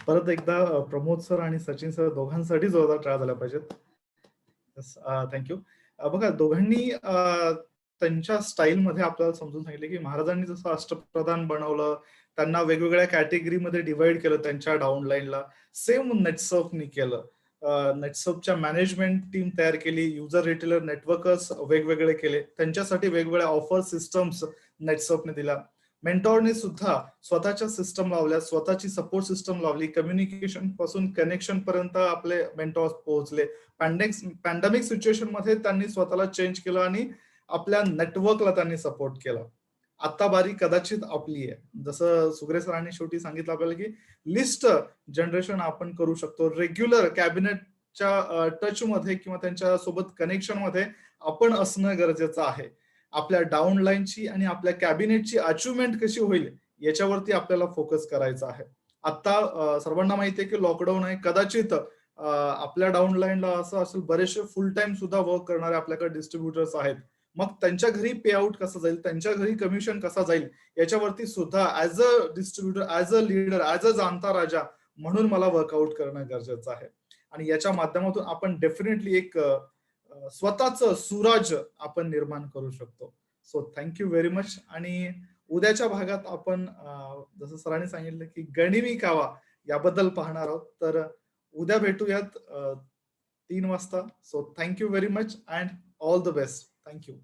परत एकदा प्रमोद सर आणि सचिन सर दोघांसाठी जोरदार टाळ्या झाल्या पाहिजेत. Yes, thank you. बघा, दोघांनी त्यांच्या स्टाईलमध्ये आपल्याला समजून सांगितले की महाराजांनी जसं अष्टप्रधान बनवलं, त्यांना वेगवेगळ्या कॅटेगरीमध्ये डिवाइड केलं त्यांच्या डाऊनलाईनला, सेम नेटसर्फनी केलं. नेटसर्फच्या मॅनेजमेंट टीम तयार केली, युजर रिटेलर नेटवर्कर्स वेगवेगळे केले, त्यांच्यासाठी वेगवेगळ्या ऑफर सिस्टम्स नेटसर्फने दिल्या. मेंटॉरने सुद्धा स्वतःच्या सिस्टम लावल्या, स्वतःची सपोर्ट सिस्टम लावली, कम्युनिकेशन पासून कनेक्शन पर्यंत आपले मेंटॉर्स पोहोचले. पॅन्डेमिक सिच्युएशन मध्ये त्यांनी स्वतःला चेंज केलं आणि आपल्या नेटवर्कला त्यांनी सपोर्ट केला. आता बारी कदाचित आपली आहे. जसं सुग्रे सरांनी शेवटी सांगितलं आपल्याला की लिस्ट जनरेशन आपण करू शकतो. रेग्युलर कॅबिनेटच्या टच मध्ये किंवा त्यांच्या सोबत कनेक्शन मध्ये आपण असणं गरजेचं आहे. आपल्या डाऊनलाईनची आणि आपल्या कॅबिनेटची अचिव्हमेंट कशी होईल याच्यावरती आपल्याला फोकस करायचा आहे. आता सर्वांना माहिती आहे की लॉकडाऊन आहे, कदाचित आपल्या डाऊनलाईनला असं असेल बरेचसे फुल टाइम सुद्धा वर्क करणारे आपल्याकडे डिस्ट्रीब्युटर्स आहेत. मग त्यांच्या घरी पे आउट कसं जाईल, त्यांच्या घरी कमिशन कसा जाईल, याच्यावरती सुद्धा as a distributor, as a leader, as a जाणता राजा म्हणून मला वर्कआउट करणं गरजेचं आहे. आणि याच्या माध्यमातून आपण डेफिनेटली एक स्वतःच सुराज आपण निर्माण करू शकतो. So thank you very much. आणि उद्याच्या भागात आपण जसं सरांनी सांगितलं की गणिमी कावा याबद्दल पाहणार आहोत. तर उद्या भेटूयात 3 वाजता. So thank you very much and all the best. Thank you.